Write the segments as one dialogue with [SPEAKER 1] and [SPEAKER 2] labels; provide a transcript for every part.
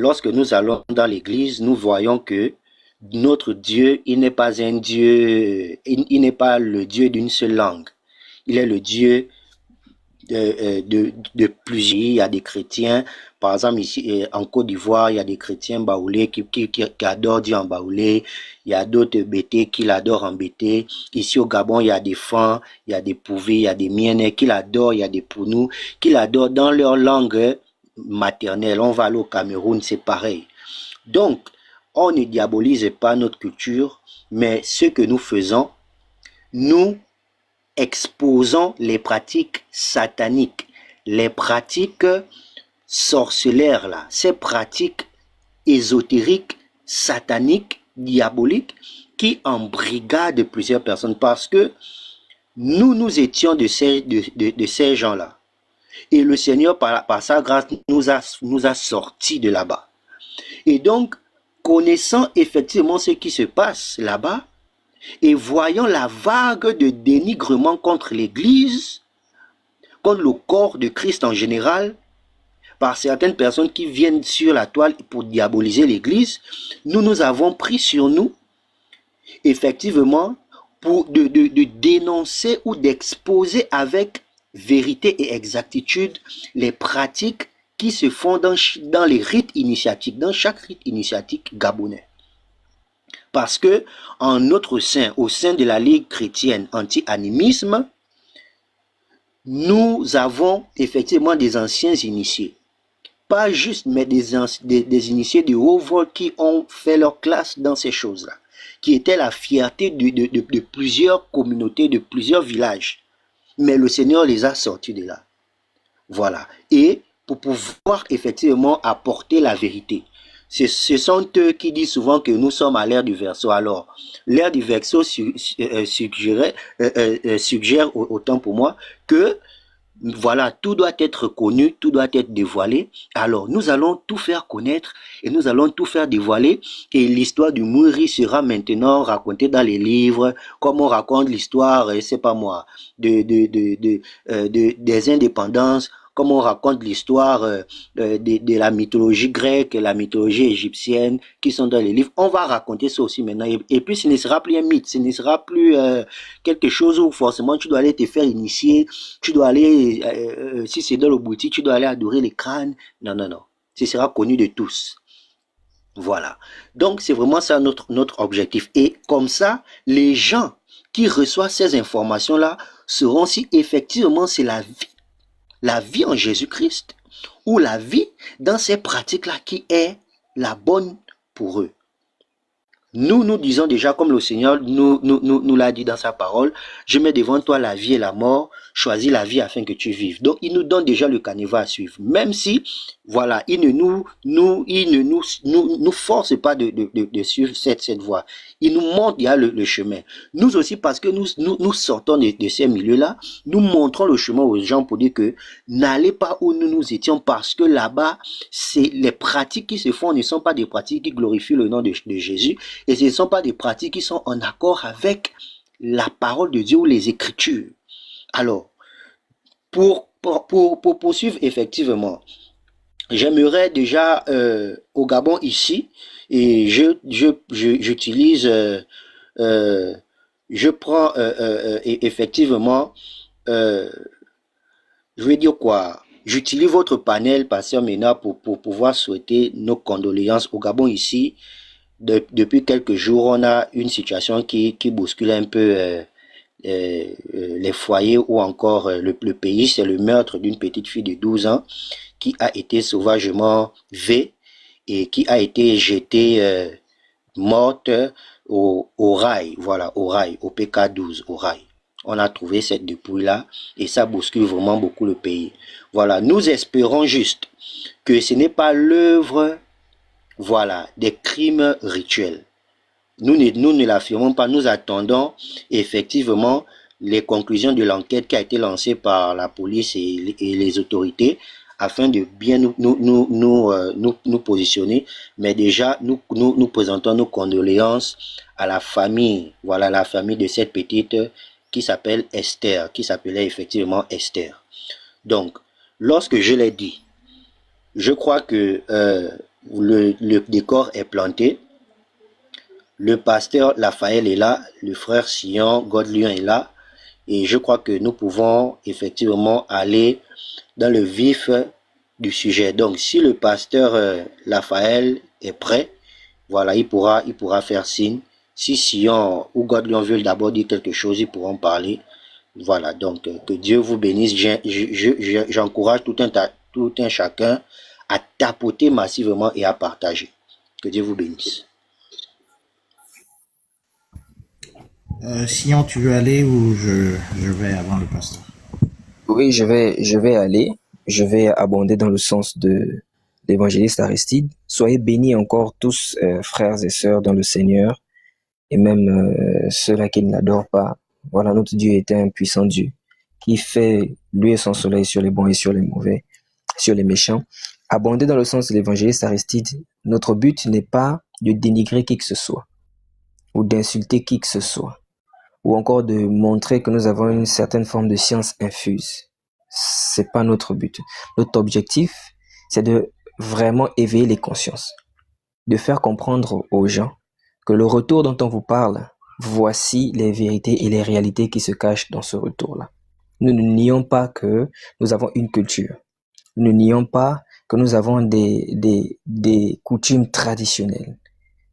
[SPEAKER 1] lorsque nous allons dans l'église, nous voyons que notre Dieu, il n'est pas un Dieu, il n'est pas le Dieu d'une seule langue. Il est le Dieu de plusieurs. Il y a des chrétiens, par exemple ici en Côte d'Ivoire, il y a des chrétiens baoulés qui adorent Dieu en baoulé. Il y a d'autres bétés qui l'adorent en bété. Ici au Gabon, il y a des Fans, il y a des Pouvés, il y a des Mienais qui l'adorent, il y a des Pounou qui l'adorent dans leur langue maternelle. On va aller au Cameroun, c'est pareil. Donc, on ne diabolise pas notre culture, mais ce que nous faisons, nous exposons les pratiques sataniques, les pratiques sorcellaires, là, ces pratiques ésotériques, sataniques, diaboliques, qui embrigadent plusieurs personnes parce que nous étions de ces gens-là. Et le Seigneur, par sa grâce, nous a sortis de là-bas. Et donc, connaissant effectivement ce qui se passe là-bas, et voyant la vague de dénigrement contre l'Église, contre le corps de Christ en général, par certaines personnes qui viennent sur la toile pour diaboliser l'Église, nous avons pris sur nous, effectivement, pour de dénoncer ou d'exposer avec vérité et exactitude les pratiques qui se font dans les rites initiatiques, dans chaque rite initiatique gabonais. Parce que en notre sein, au sein de la Ligue chrétienne anti-animisme, nous avons effectivement des anciens initiés. Pas juste, mais des initiés de haut vol qui ont fait leur classe dans ces choses-là, qui étaient la fierté de plusieurs communautés, de plusieurs villages. Mais le Seigneur les a sortis de là. Voilà. Et pour pouvoir effectivement apporter la vérité. Ce sont eux qui disent souvent que nous sommes à l'ère du Verseau. Alors, l'ère du Verseau suggère autant pour moi que voilà, tout doit être connu, tout doit être dévoilé. Alors, nous allons tout faire connaître et nous allons tout faire dévoiler. Et l'histoire du Mouri sera maintenant racontée dans les livres, comme on raconte l'histoire, c'est pas moi, des indépendances, comme on raconte l'histoire de la mythologie grecque, la mythologie égyptienne, qui sont dans les livres. On va raconter ça aussi maintenant. Et puis, ce ne sera plus un mythe, ce ne sera plus quelque chose où forcément tu dois aller te faire initier, tu dois aller, si c'est dans le boutique, tu dois aller adorer les crânes. Non, non, non. Ce sera connu de tous. Voilà. Donc, c'est vraiment ça notre objectif. Et comme ça, les gens qui reçoivent ces informations-là sauront si effectivement c'est la vie en Jésus-Christ ou la vie dans ces pratiques-là qui est la bonne pour eux. Nous disons déjà, comme le Seigneur nous l'a dit dans sa parole, je mets devant toi la vie et la mort, choisis la vie afin que tu vives. Donc, il nous donne déjà le canevas à suivre. Même si, voilà, il ne nous force pas de suivre cette voie. Il nous montre déjà le chemin. Nous aussi, parce que nous sortons de ces milieux-là, nous montrons le chemin aux gens pour dire que n'allez pas où nous étions parce que là-bas, les pratiques qui se font ne sont pas des pratiques qui glorifient le nom de Jésus. Et ce ne sont pas des pratiques qui sont en accord avec la parole de Dieu ou les Écritures. Alors, pour poursuivre effectivement, j'aimerais déjà au Gabon ici, et j'utilise, je prends effectivement, je vais dire quoi, j'utilise votre panel, Pasteur Mena, pour pouvoir souhaiter nos condoléances au Gabon ici. Depuis quelques jours, on a une situation qui bouscule un peu les foyers ou encore le pays. C'est le meurtre d'une petite fille de 12 ans qui a été sauvagement vée et qui a été jetée morte au rail, voilà, au rail, au PK12, au rail. On a trouvé cette dépouille-là et ça bouscule vraiment beaucoup le pays. Voilà, nous espérons juste que ce n'est pas l'œuvre, voilà, des crimes rituels. Nous ne l'affirmons pas, nous attendons effectivement les conclusions de l'enquête qui a été lancée par la police et les autorités afin de bien nous positionner. Mais déjà, nous présentons nos condoléances à la famille, voilà, la famille de cette petite qui s'appelle Esther, qui s'appelait effectivement Esther. Donc, lorsque je l'ai dit, je crois que le décor est planté. Le pasteur Raphaël est là, le frère Sion Godlion est là, et je crois que nous pouvons effectivement aller dans le vif du sujet. Donc, si le pasteur Raphaël est prêt, voilà, il pourra faire signe. Si Sion ou Godlion veulent d'abord dire quelque chose, ils pourront parler. Voilà, donc que Dieu vous bénisse. J'encourage tout un chacun à tapoter massivement et à partager. Que Dieu vous bénisse.
[SPEAKER 2] Sinon, tu veux aller ou je vais avant le pasteur?
[SPEAKER 3] Oui, je vais aller. Je vais abonder dans le sens de l'évangéliste Aristide. Soyez bénis encore tous, frères et sœurs dans le Seigneur, et même ceux-là qui ne l'adorent pas. Voilà, notre Dieu est un puissant Dieu qui fait lui et son soleil sur les bons et sur les mauvais, sur les méchants. Abonder dans le sens de l'évangéliste Aristide, notre but n'est pas de dénigrer qui que ce soit ou d'insulter qui que ce soit, ou encore de montrer que nous avons une certaine forme de science infuse. C'est pas notre but. Notre objectif, c'est de vraiment éveiller les consciences, de faire comprendre aux gens que le retour dont on vous parle, voici les vérités et les réalités qui se cachent dans ce retour-là. Nous ne nions pas que nous avons une culture. Nous ne nions pas que nous avons des coutumes traditionnelles.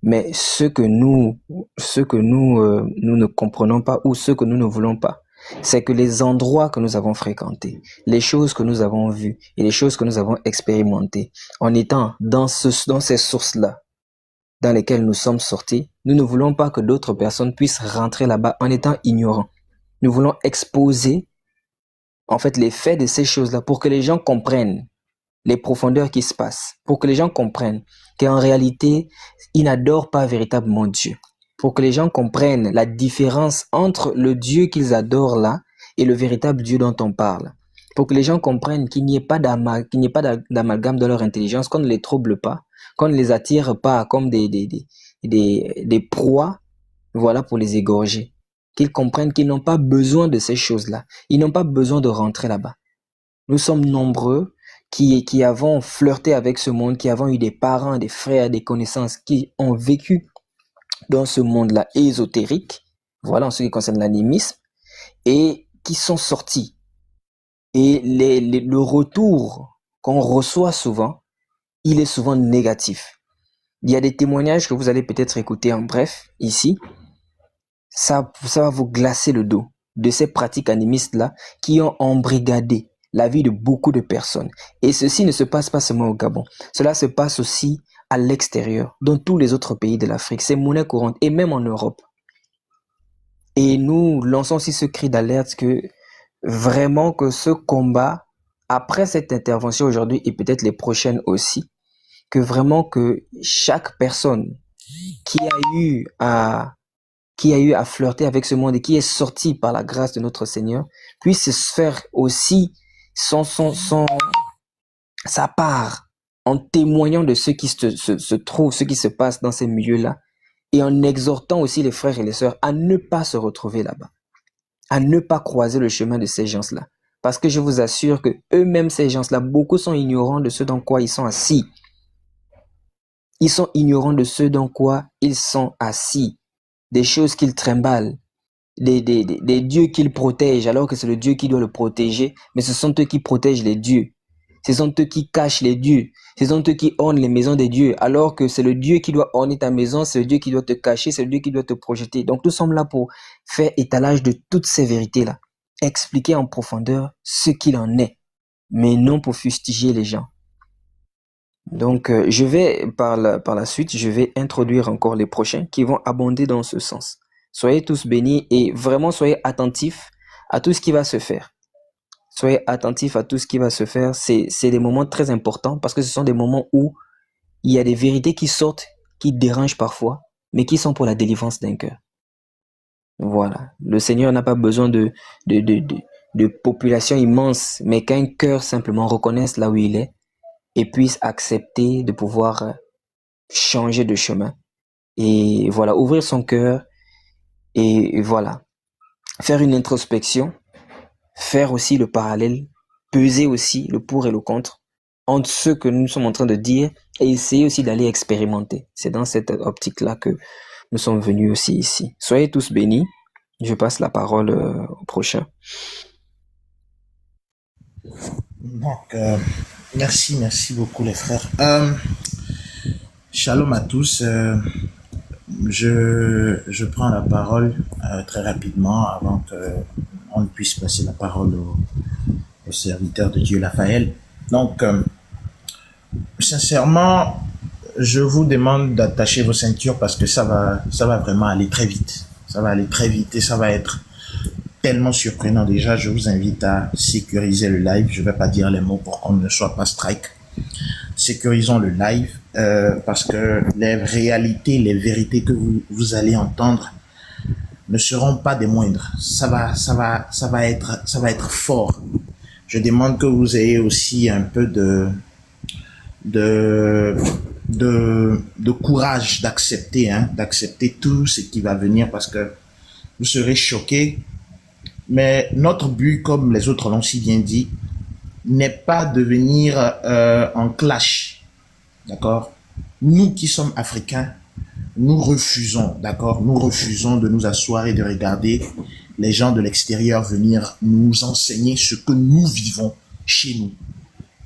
[SPEAKER 3] Mais ce que nous ne comprenons pas ou ce que nous ne voulons pas, c'est que les endroits que nous avons fréquentés, les choses que nous avons vues et les choses que nous avons expérimentées, en étant dans ces sources-là dans lesquelles nous sommes sortis, nous ne voulons pas que d'autres personnes puissent rentrer là-bas en étant ignorants. Nous voulons exposer, en fait, les faits de ces choses-là pour que les gens comprennent les profondeurs qui se passent, pour que les gens comprennent qu'en réalité, ils n'adorent pas véritablement Dieu, pour que les gens comprennent la différence entre le Dieu qu'ils adorent là et le véritable Dieu dont on parle, pour que les gens comprennent qu'il n'y ait pas d'amalgame dans leur intelligence, qu'on ne les trouble pas, qu'on ne les attire pas comme des proies, voilà, pour les égorger, qu'ils comprennent qu'ils n'ont pas besoin de ces choses-là, ils n'ont pas besoin de rentrer là-bas. Nous sommes nombreux qui avons flirté avec ce monde, qui avons eu des parents, des frères, des connaissances qui ont vécu dans ce monde-là ésotérique, voilà en ce qui concerne l'animisme, et qui sont sortis. Et le retour qu'on reçoit souvent, il est souvent négatif. Il y a des témoignages que vous allez peut-être écouter en bref ici. Ça va vous glacer le dos de ces pratiques animistes-là qui ont embrigadé la vie de beaucoup de personnes. Et ceci ne se passe pas seulement au Gabon. Cela se passe aussi à l'extérieur, dans tous les autres pays de l'Afrique. C'est monnaie courante, et même en Europe. Et nous lançons aussi ce cri d'alerte que vraiment que ce combat, après cette intervention aujourd'hui et peut-être les prochaines aussi, que vraiment que chaque personne qui a eu à flirter avec ce monde et qui est sorti par la grâce de notre Seigneur, puisse se faire aussi sa part en témoignant de ce qui se trouve, ce qui se passe dans ces milieux-là, et en exhortant aussi les frères et les sœurs à ne pas se retrouver là-bas, à ne pas croiser le chemin de ces gens-là. Parce que je vous assure que eux-mêmes, ces gens-là, beaucoup sont ignorants de ce dans quoi ils sont assis. Ils sont ignorants de ce dans quoi ils sont assis, des choses qu'ils trimballent, des dieux qu'ils protègent, alors que c'est le Dieu qui doit le protéger, mais ce sont eux qui protègent les dieux. Ce sont eux qui cachent les dieux. Ce sont eux qui ornent les maisons des dieux, alors que c'est le Dieu qui doit orner ta maison, c'est le Dieu qui doit te cacher, c'est le Dieu qui doit te projeter. Donc nous sommes là pour faire étalage de toutes ces vérités-là, expliquer en profondeur ce qu'il en est, mais non pour fustiger les gens. Donc je vais par la suite, je vais introduire encore les prochains qui vont abonder dans ce sens. Soyez tous bénis et vraiment soyez attentifs à tout ce qui va se faire. Soyez attentifs à tout ce qui va se faire. C'est des moments très importants parce que ce sont des moments où il y a des vérités qui sortent, qui dérangent parfois, mais qui sont pour la délivrance d'un cœur. Voilà. Le Seigneur n'a pas besoin de population immense, mais qu'un cœur simplement reconnaisse là où il est et puisse accepter de pouvoir changer de chemin. Et voilà, ouvrir son cœur et voilà, faire une introspection, faire aussi le parallèle, peser aussi le pour et le contre entre ce que nous sommes en train de dire et essayer aussi d'aller expérimenter. C'est dans cette optique-là que nous sommes venus aussi ici. Soyez tous bénis. Je passe la parole au prochain.
[SPEAKER 2] Donc, merci beaucoup les frères. Shalom à tous. Je prends la parole très rapidement avant qu'on puisse passer la parole au serviteur de Dieu, Raphaël. Donc, sincèrement, je vous demande d'attacher vos ceintures parce que ça va vraiment aller très vite. Ça va aller très vite et ça va être tellement surprenant. Déjà, je vous invite à sécuriser le live. Je ne vais pas dire les mots pour qu'on ne soit pas strike. Sécurisons le live parce que les réalités, les vérités que vous allez entendre ne seront pas des moindres. Ça va être fort. Je demande que vous ayez aussi un peu de courage d'accepter tout ce qui va venir parce que vous serez choqués. Mais notre but, comme les autres l'ont si bien dit, n'est pas de venir en clash, d'accord? Nous qui sommes africains, nous refusons, d'accord? Nous refusons de nous asseoir et de regarder les gens de l'extérieur venir nous enseigner ce que nous vivons chez nous.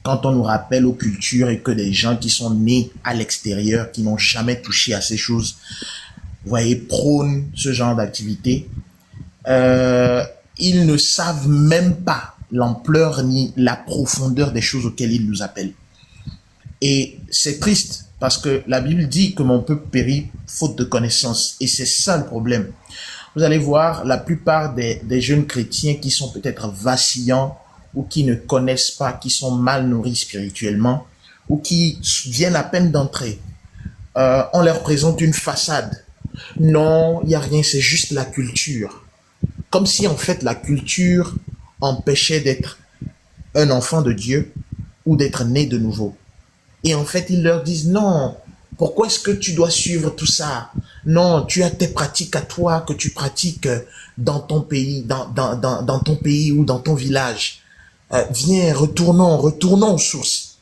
[SPEAKER 2] Quand on nous rappelle aux cultures et que des gens qui sont nés à l'extérieur, qui n'ont jamais touché à ces choses, vous voyez, prônent ce genre d'activité, ils ne savent même pas l'ampleur ni la profondeur des choses auxquelles ils nous appellent. Et c'est triste parce que la Bible dit que mon peuple périt faute de connaissance. Et c'est ça le problème. Vous allez voir, la plupart des jeunes chrétiens qui sont peut-être vacillants ou qui ne connaissent pas, qui sont mal nourris spirituellement ou qui viennent à peine d'entrer, on leur présente une façade. Non, il n'y a rien, c'est juste la culture. Comme si en fait la culture empêchait d'être un enfant de Dieu ou d'être né de nouveau. Et en fait, ils leur disent non, pourquoi est-ce que tu dois suivre tout ça? Non, tu as tes pratiques à toi que tu pratiques dans ton pays, dans ton pays ou dans ton village. Viens, retournons aux sources.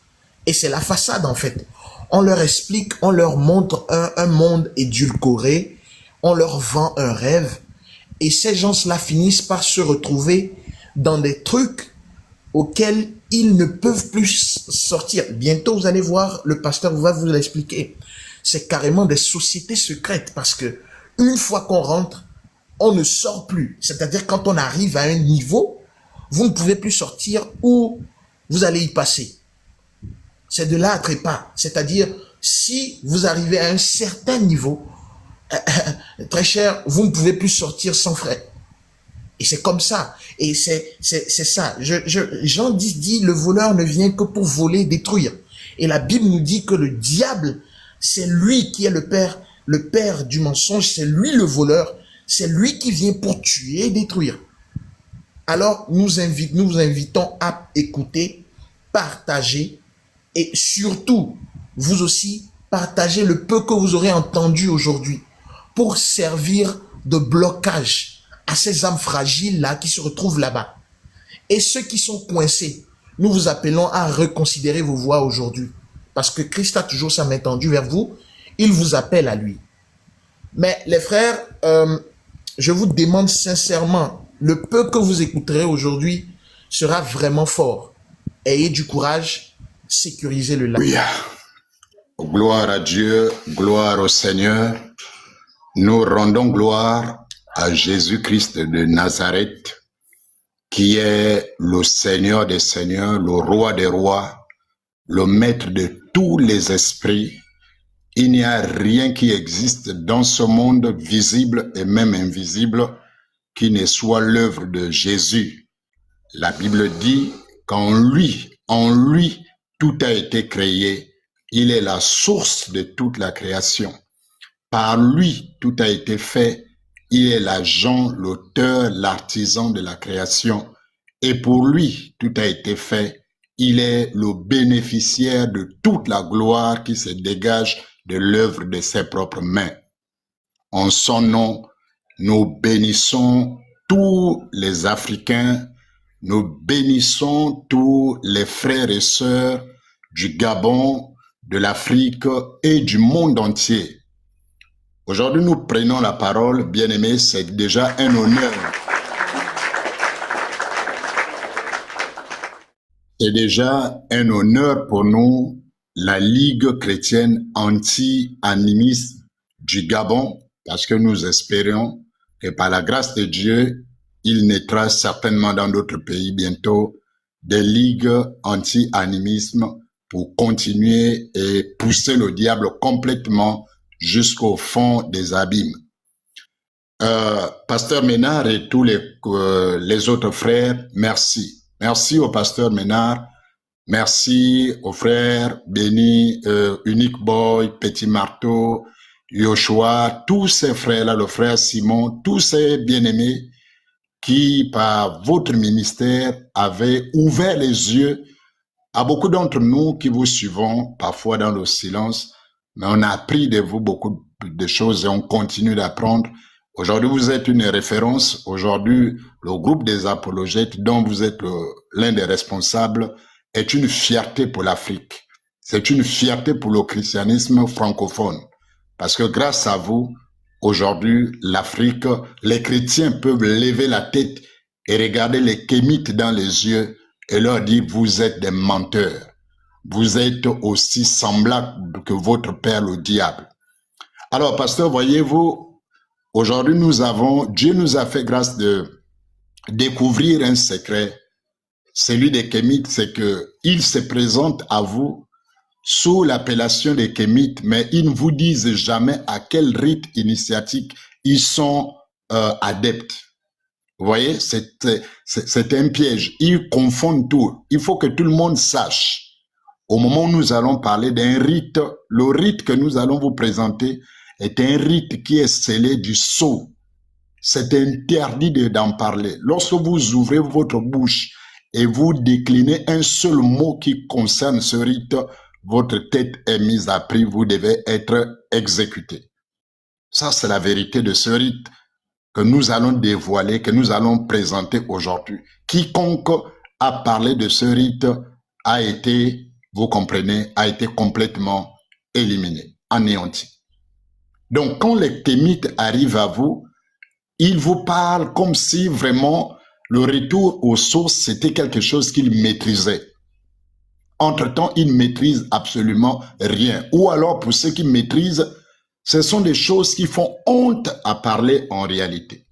[SPEAKER 2] Et c'est la façade en fait. On leur explique, on leur montre un monde édulcoré, on leur vend un rêve. Et ces gens-là finissent par se retrouver dans des trucs auxquels ils ne peuvent plus sortir. Bientôt, vous allez voir, le pasteur va vous l'expliquer. C'est carrément des sociétés secrètes parce que une fois qu'on rentre, on ne sort plus. C'est-à-dire quand on arrive à un niveau, vous ne pouvez plus sortir ou vous allez y passer. C'est de là à trépas. C'est-à-dire, si vous arrivez à un certain niveau, très cher, vous ne pouvez plus sortir sans frais. Et c'est comme ça. Et c'est ça. Jean 10 dit, le voleur ne vient que pour voler et détruire. Et la Bible nous dit que le diable, c'est lui qui est le père du mensonge, c'est lui le voleur, c'est lui qui vient pour tuer et détruire. Alors, nous vous invitons à écouter, partager et surtout, vous aussi, partagez le peu que vous aurez entendu aujourd'hui pour servir de blocage à ces âmes fragiles-là qui se retrouvent là-bas. Et ceux qui sont coincés, nous vous appelons à reconsidérer vos voies aujourd'hui. Parce que Christ a toujours sa main tendue vers vous, il vous appelle à lui. Mais les frères, je vous demande sincèrement, le peu que vous écouterez aujourd'hui sera vraiment fort. Ayez du courage, sécurisez le live.
[SPEAKER 4] Gloire à Dieu, gloire au Seigneur. Nous rendons gloire à Jésus-Christ de Nazareth, qui est le Seigneur des Seigneurs, le Roi des Rois, le Maître de tous les esprits. Il n'y a rien qui existe dans ce monde visible et même invisible qui ne soit l'œuvre de Jésus. La Bible dit qu'en lui, tout a été créé. Il est la source de toute la création. Par lui, tout a été fait. Il est l'agent, l'auteur, l'artisan de la création. Et pour lui, tout a été fait. Il est le bénéficiaire de toute la gloire qui se dégage de l'œuvre de ses propres mains. En son nom, nous bénissons tous les Africains, nous bénissons tous les frères et sœurs du Gabon, de l'Afrique et du monde entier. Aujourd'hui, nous prenons la parole, bien-aimés, c'est déjà un honneur. C'est déjà un honneur pour nous, la Ligue chrétienne anti-animiste du Gabon, parce que nous espérons que par la grâce de Dieu, il naîtra certainement dans d'autres pays bientôt des ligues anti-animisme pour continuer et pousser le diable complètement jusqu'au fond des abîmes. Pasteur Ménard et tous les autres frères, merci. Merci au pasteur Ménard, merci aux frères Béni, Unique Boy, Petit Marteau, Yoshua, tous ces frères-là, le frère Simon, tous ces bien-aimés qui, par votre ministère, avaient ouvert les yeux à beaucoup d'entre nous qui vous suivons, parfois dans le silence, mais on a appris de vous beaucoup de choses et on continue d'apprendre. Aujourd'hui, vous êtes une référence. Aujourd'hui, le groupe des apologètes dont vous êtes l'un des responsables est une fierté pour l'Afrique. C'est une fierté pour le christianisme francophone. Parce que grâce à vous, aujourd'hui, l'Afrique, les chrétiens peuvent lever la tête et regarder les kémites dans les yeux et leur dire, vous êtes des menteurs. Vous êtes aussi semblables que votre père, le diable. Alors, pasteur, voyez-vous, aujourd'hui, Dieu nous a fait grâce de découvrir un secret. Celui des kémites, c'est que ils se présentent à vous sous l'appellation des kémites, mais ils ne vous disent jamais à quel rite initiatique ils sont adeptes. Vous voyez, c'est un piège. Ils confondent tout. Il faut que tout le monde sache. Au moment où nous allons parler d'un rite, le rite que nous allons vous présenter est un rite qui est scellé du sceau. C'est interdit d'en parler. Lorsque vous ouvrez votre bouche et vous déclinez un seul mot qui concerne ce rite, votre tête est mise à prix, vous devez être exécuté. Ça, c'est la vérité de ce rite que nous allons dévoiler, que nous allons présenter aujourd'hui. Quiconque a parlé de ce rite a été, vous comprenez, a été complètement éliminé, anéanti. Donc, quand les kémites arrivent à vous, ils vous parlent comme si vraiment le retour aux sources, c'était quelque chose qu'ils maîtrisaient. Entre-temps, ils ne maîtrisent absolument rien. Ou alors, pour ceux qui maîtrisent, ce sont des choses qui font honte à parler en réalité.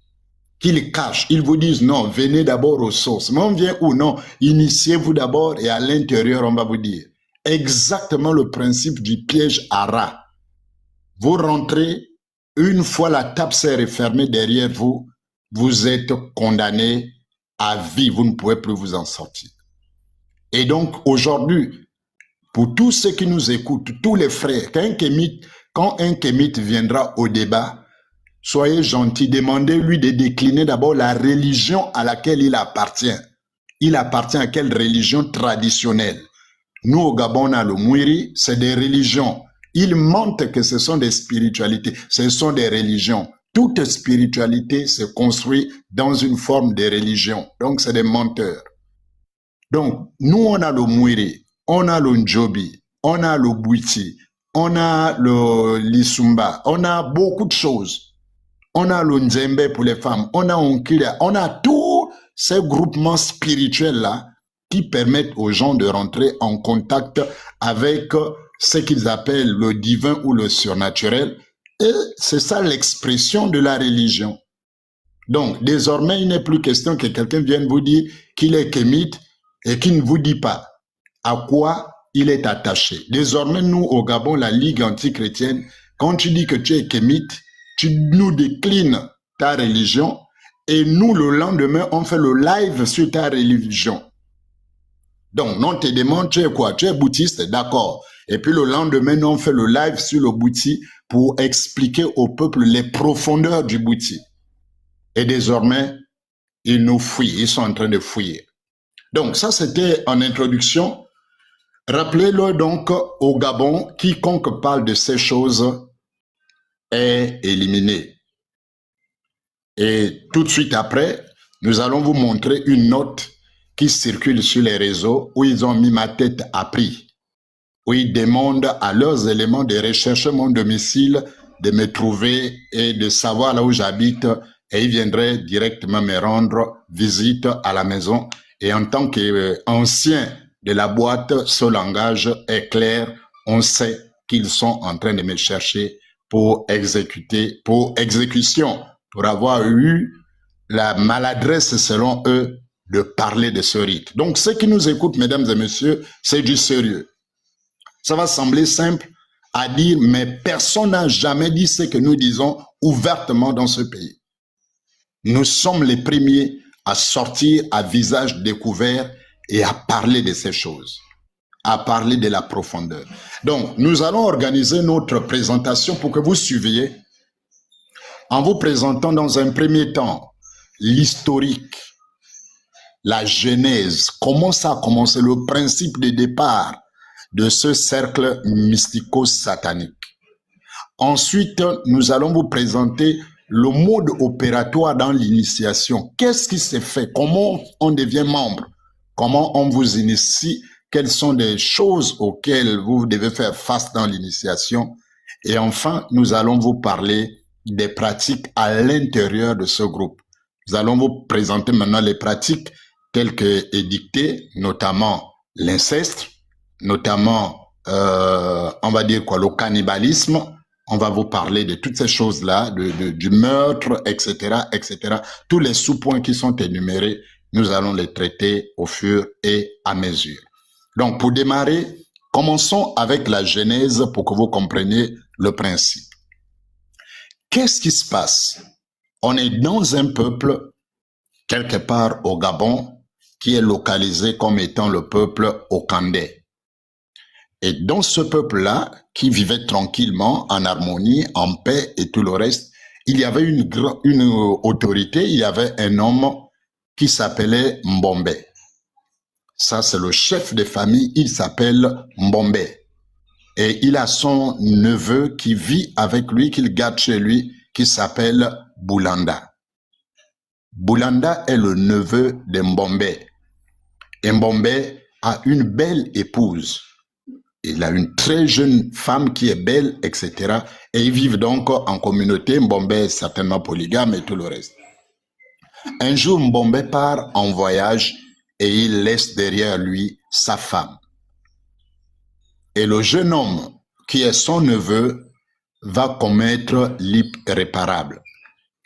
[SPEAKER 4] Qu'ils cachent. Ils vous disent non, venez d'abord aux sources. Mais on vient où? Non, initiez-vous d'abord et à l'intérieur, on va vous dire. Exactement le principe du piège à rat. Vous rentrez, une fois la table s'est refermée derrière vous, vous êtes condamné à vie. Vous ne pouvez plus vous en sortir. Et donc, aujourd'hui, pour tous ceux qui nous écoutent, tous les frères, quand un kémite viendra au débat, soyez gentils, demandez-lui de décliner d'abord la religion à laquelle il appartient. Il appartient à quelle religion traditionnelle? Nous, au Gabon, on a le Mouiri, c'est des religions. Ils mentent que ce sont des spiritualités, ce sont des religions. Toute spiritualité se construit dans une forme de religion. Donc, c'est des menteurs. Donc, nous, on a le Mouiri, on a le Ndjobi, on a le Bouiti, on a le Lisumba, on a beaucoup de choses. On a le Nzembe pour les femmes, on a Onkila, on a tous ces groupements spirituels-là qui permettent aux gens de rentrer en contact avec ce qu'ils appellent le divin ou le surnaturel. Et c'est ça l'expression de la religion. Donc, désormais, il n'est plus question que quelqu'un vienne vous dire qu'il est kémite et qu'il ne vous dit pas à quoi il est attaché. Désormais, nous, au Gabon, la Ligue antichrétienne, quand tu dis que tu es kémite, tu nous déclines ta religion et nous, le lendemain, on fait le live sur ta religion. Donc, on te demande, tu es quoi? Tu es bouddhiste? D'accord. Et puis le lendemain, on fait le live sur le bouddhi pour expliquer au peuple les profondeurs du bouddhi. Et désormais, ils nous fuient, ils sont en train de fuir. Donc, ça, c'était en introduction. Rappelez-le donc au Gabon, quiconque parle de ces choses est éliminé. Et tout de suite après, nous allons vous montrer une note qui circule sur les réseaux où ils ont mis ma tête à prix. où ils demandent à leurs éléments de rechercher mon domicile, de me trouver et de savoir là où j'habite, et ils viendraient directement me rendre visite à la maison. Et en tant qu'ancien de la boîte, ce langage est clair. On sait qu'ils sont en train de me chercher pour exécution, pour avoir eu la maladresse, selon eux, de parler de ce rite. Donc, ceux qui nous écoutent, mesdames et messieurs, c'est du sérieux. Ça va sembler simple à dire, mais personne n'a jamais dit ce que nous disons ouvertement dans ce pays. Nous sommes les premiers à sortir à visage découvert et à parler de ces choses, à parler de la profondeur. Donc, nous allons organiser notre présentation pour que vous suiviez, en vous présentant dans un premier temps l'historique, la genèse, comment ça a commencé, le principe de départ de ce cercle mystico-satanique. Ensuite, nous allons vous présenter le mode opératoire dans l'initiation. Qu'est-ce qui s'est fait? Comment on devient membre? Comment on vous initie? Quelles sont les choses auxquelles vous devez faire face dans l'initiation? Et enfin, nous allons vous parler des pratiques à l'intérieur de ce groupe. Nous allons vous présenter maintenant les pratiques telles que édictées, notamment l'inceste, notamment, on va dire quoi, le cannibalisme. On va vous parler de toutes ces choses-là, du meurtre, etc., etc. Tous les sous-points qui sont énumérés, nous allons les traiter au fur et à mesure. Donc, pour démarrer, commençons avec la genèse pour que vous compreniez le principe. Qu'est-ce qui se passe? On est dans un peuple, quelque part au Gabon, qui est localisé comme étant le peuple Okandé. Et dans ce peuple-là, qui vivait tranquillement, en harmonie, en paix et tout le reste, il y avait une autorité, il y avait un homme qui s'appelait Mbombe. Ça, c'est le chef de famille, il s'appelle Mbombe. Et il a son neveu qui vit avec lui, qu'il garde chez lui, qui s'appelle Boulanda. Boulanda est le neveu de Mbombe. Et Mbombe a une belle épouse. Il a une très jeune femme qui est belle, etc. Et ils vivent donc en communauté. Mbombe est certainement polygame et tout le reste. Un jour, Mbombe part en voyage et il laisse derrière lui sa femme. Et le jeune homme, qui est son neveu, va commettre l'irréparable.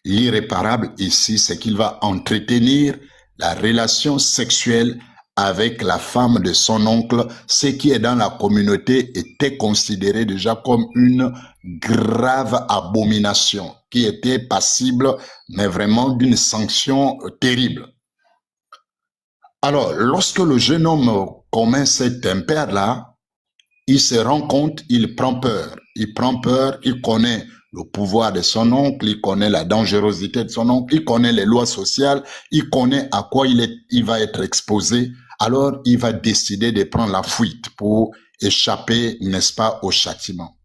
[SPEAKER 4] L'irréparable ici, c'est qu'il va entretenir la relation sexuelle avec la femme de son oncle, ce qui est dans la communauté était considéré déjà comme une grave abomination, qui était passible, mais vraiment d'une sanction terrible. Alors, lorsque le jeune homme commet cet impair-là, il se rend compte, il prend peur. Il prend peur, il connaît le pouvoir de son oncle, il connaît la dangerosité de son oncle, il connaît les lois sociales, il connaît à quoi il va être exposé. Alors, il va décider de prendre la fuite pour échapper, n'est-ce pas, au châtiment.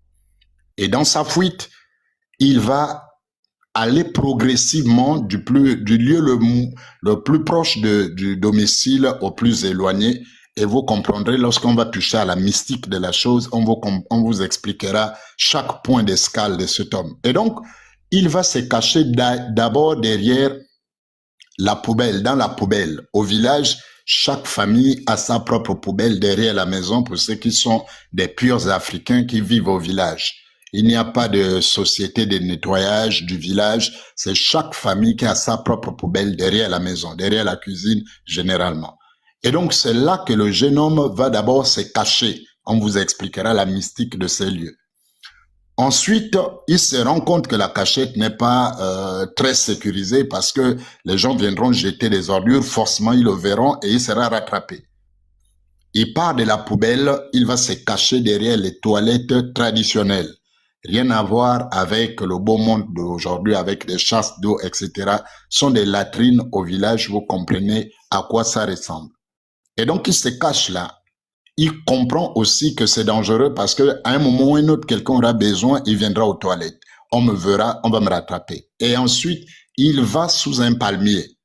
[SPEAKER 4] Et dans sa fuite, il va aller progressivement du lieu le plus proche du domicile au plus éloigné. Et vous comprendrez, lorsqu'on va toucher à la mystique de la chose, on vous expliquera chaque point d'escale de cet homme. Et donc, il va se cacher d'abord derrière la poubelle, dans la poubelle. Au village, chaque famille a sa propre poubelle derrière la maison pour ceux qui sont des purs Africains qui vivent au village. Il n'y a pas de société de nettoyage du village. C'est chaque famille qui a sa propre poubelle derrière la maison, derrière la cuisine généralement. Et donc, c'est là que le jeune homme va d'abord se cacher. On vous expliquera la mystique de ces lieux. Ensuite, il se rend compte que la cachette n'est pas très sécurisée parce que les gens viendront jeter des ordures, forcément ils le verront et il sera rattrapé. Il part de la poubelle, il va se cacher derrière les toilettes traditionnelles. Rien à voir avec le beau monde d'aujourd'hui, avec des chasses d'eau, etc. Ce sont des latrines au village, vous comprenez à quoi ça ressemble. Et donc, il se cache là. Il comprend aussi que c'est dangereux parce qu'à un moment ou un autre, quelqu'un aura besoin, il viendra aux toilettes. On me verra, on va me rattraper. Et ensuite, il va sous un palmier.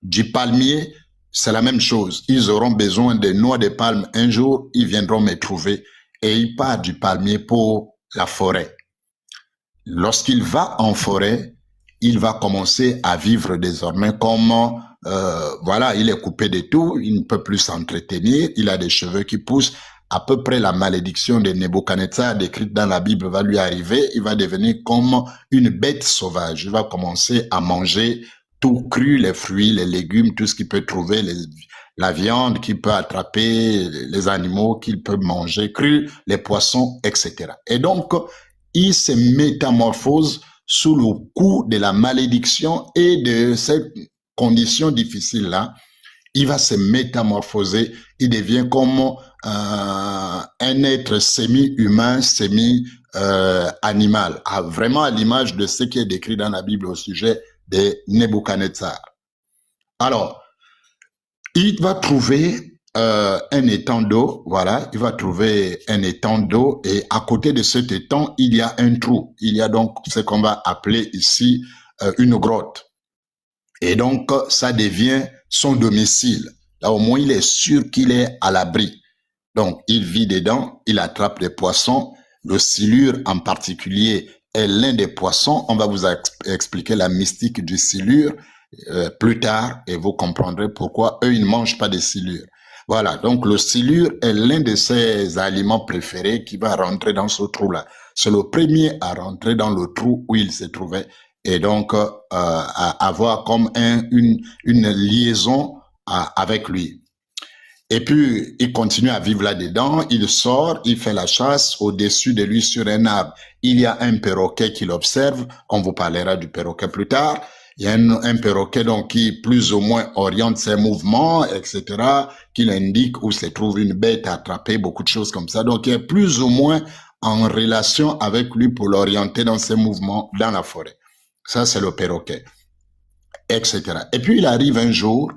[SPEAKER 4] Du palmier, c'est la même chose. Ils auront besoin de noix de palme. Un jour, ils viendront me trouver et il part du palmier pour la forêt. Lorsqu'il va en forêt, il va commencer à vivre désormais comme, voilà, il est coupé de tout, il ne peut plus s'entretenir, il a des cheveux qui poussent. À peu près la malédiction de Nebuchadnezzar décrite dans la Bible va lui arriver. Il va devenir comme une bête sauvage. Il va commencer à manger tout cru, les fruits, les légumes, tout ce qu'il peut trouver, la viande qu'il peut attraper, les animaux qu'il peut manger cru, les poissons, etc. Et donc, il se métamorphose sous le coup de la malédiction et de cette condition difficile-là. Il va se métamorphoser, il devient comme un être semi-humain, semi-animal, vraiment à l'image de ce qui est décrit dans la Bible au sujet de Nebuchadnezzar. Alors, il va trouver un étang d'eau, voilà, il va trouver un étang d'eau et à côté de cet étang, il y a un trou. Il y a donc ce qu'on va appeler ici une grotte. Et donc, ça devient son domicile. Là, au moins, il est sûr qu'il est à l'abri. Donc, il vit dedans, il attrape des poissons. Le silure, en particulier, est l'un des poissons. On va vous expliquer la mystique du silure plus tard et vous comprendrez pourquoi eux, ils ne mangent pas de silure. Voilà, donc le silure est l'un de ses aliments préférés qui va rentrer dans ce trou-là. C'est le premier à rentrer dans le trou où il se trouvait et donc à avoir comme une liaison avec lui. Et puis, il continue à vivre là-dedans, il sort, il fait la chasse, au-dessus de lui sur un arbre. Il y a un perroquet qui l'observe, on vous parlera du perroquet plus tard. Il y a un perroquet donc qui plus ou moins oriente ses mouvements, etc., qui l'indique où se trouve une bête à attraper, beaucoup de choses comme ça. Donc, il est plus ou moins en relation avec lui pour l'orienter dans ses mouvements dans la forêt. Ça, c'est le perroquet, etc. Et puis, il arrive un jour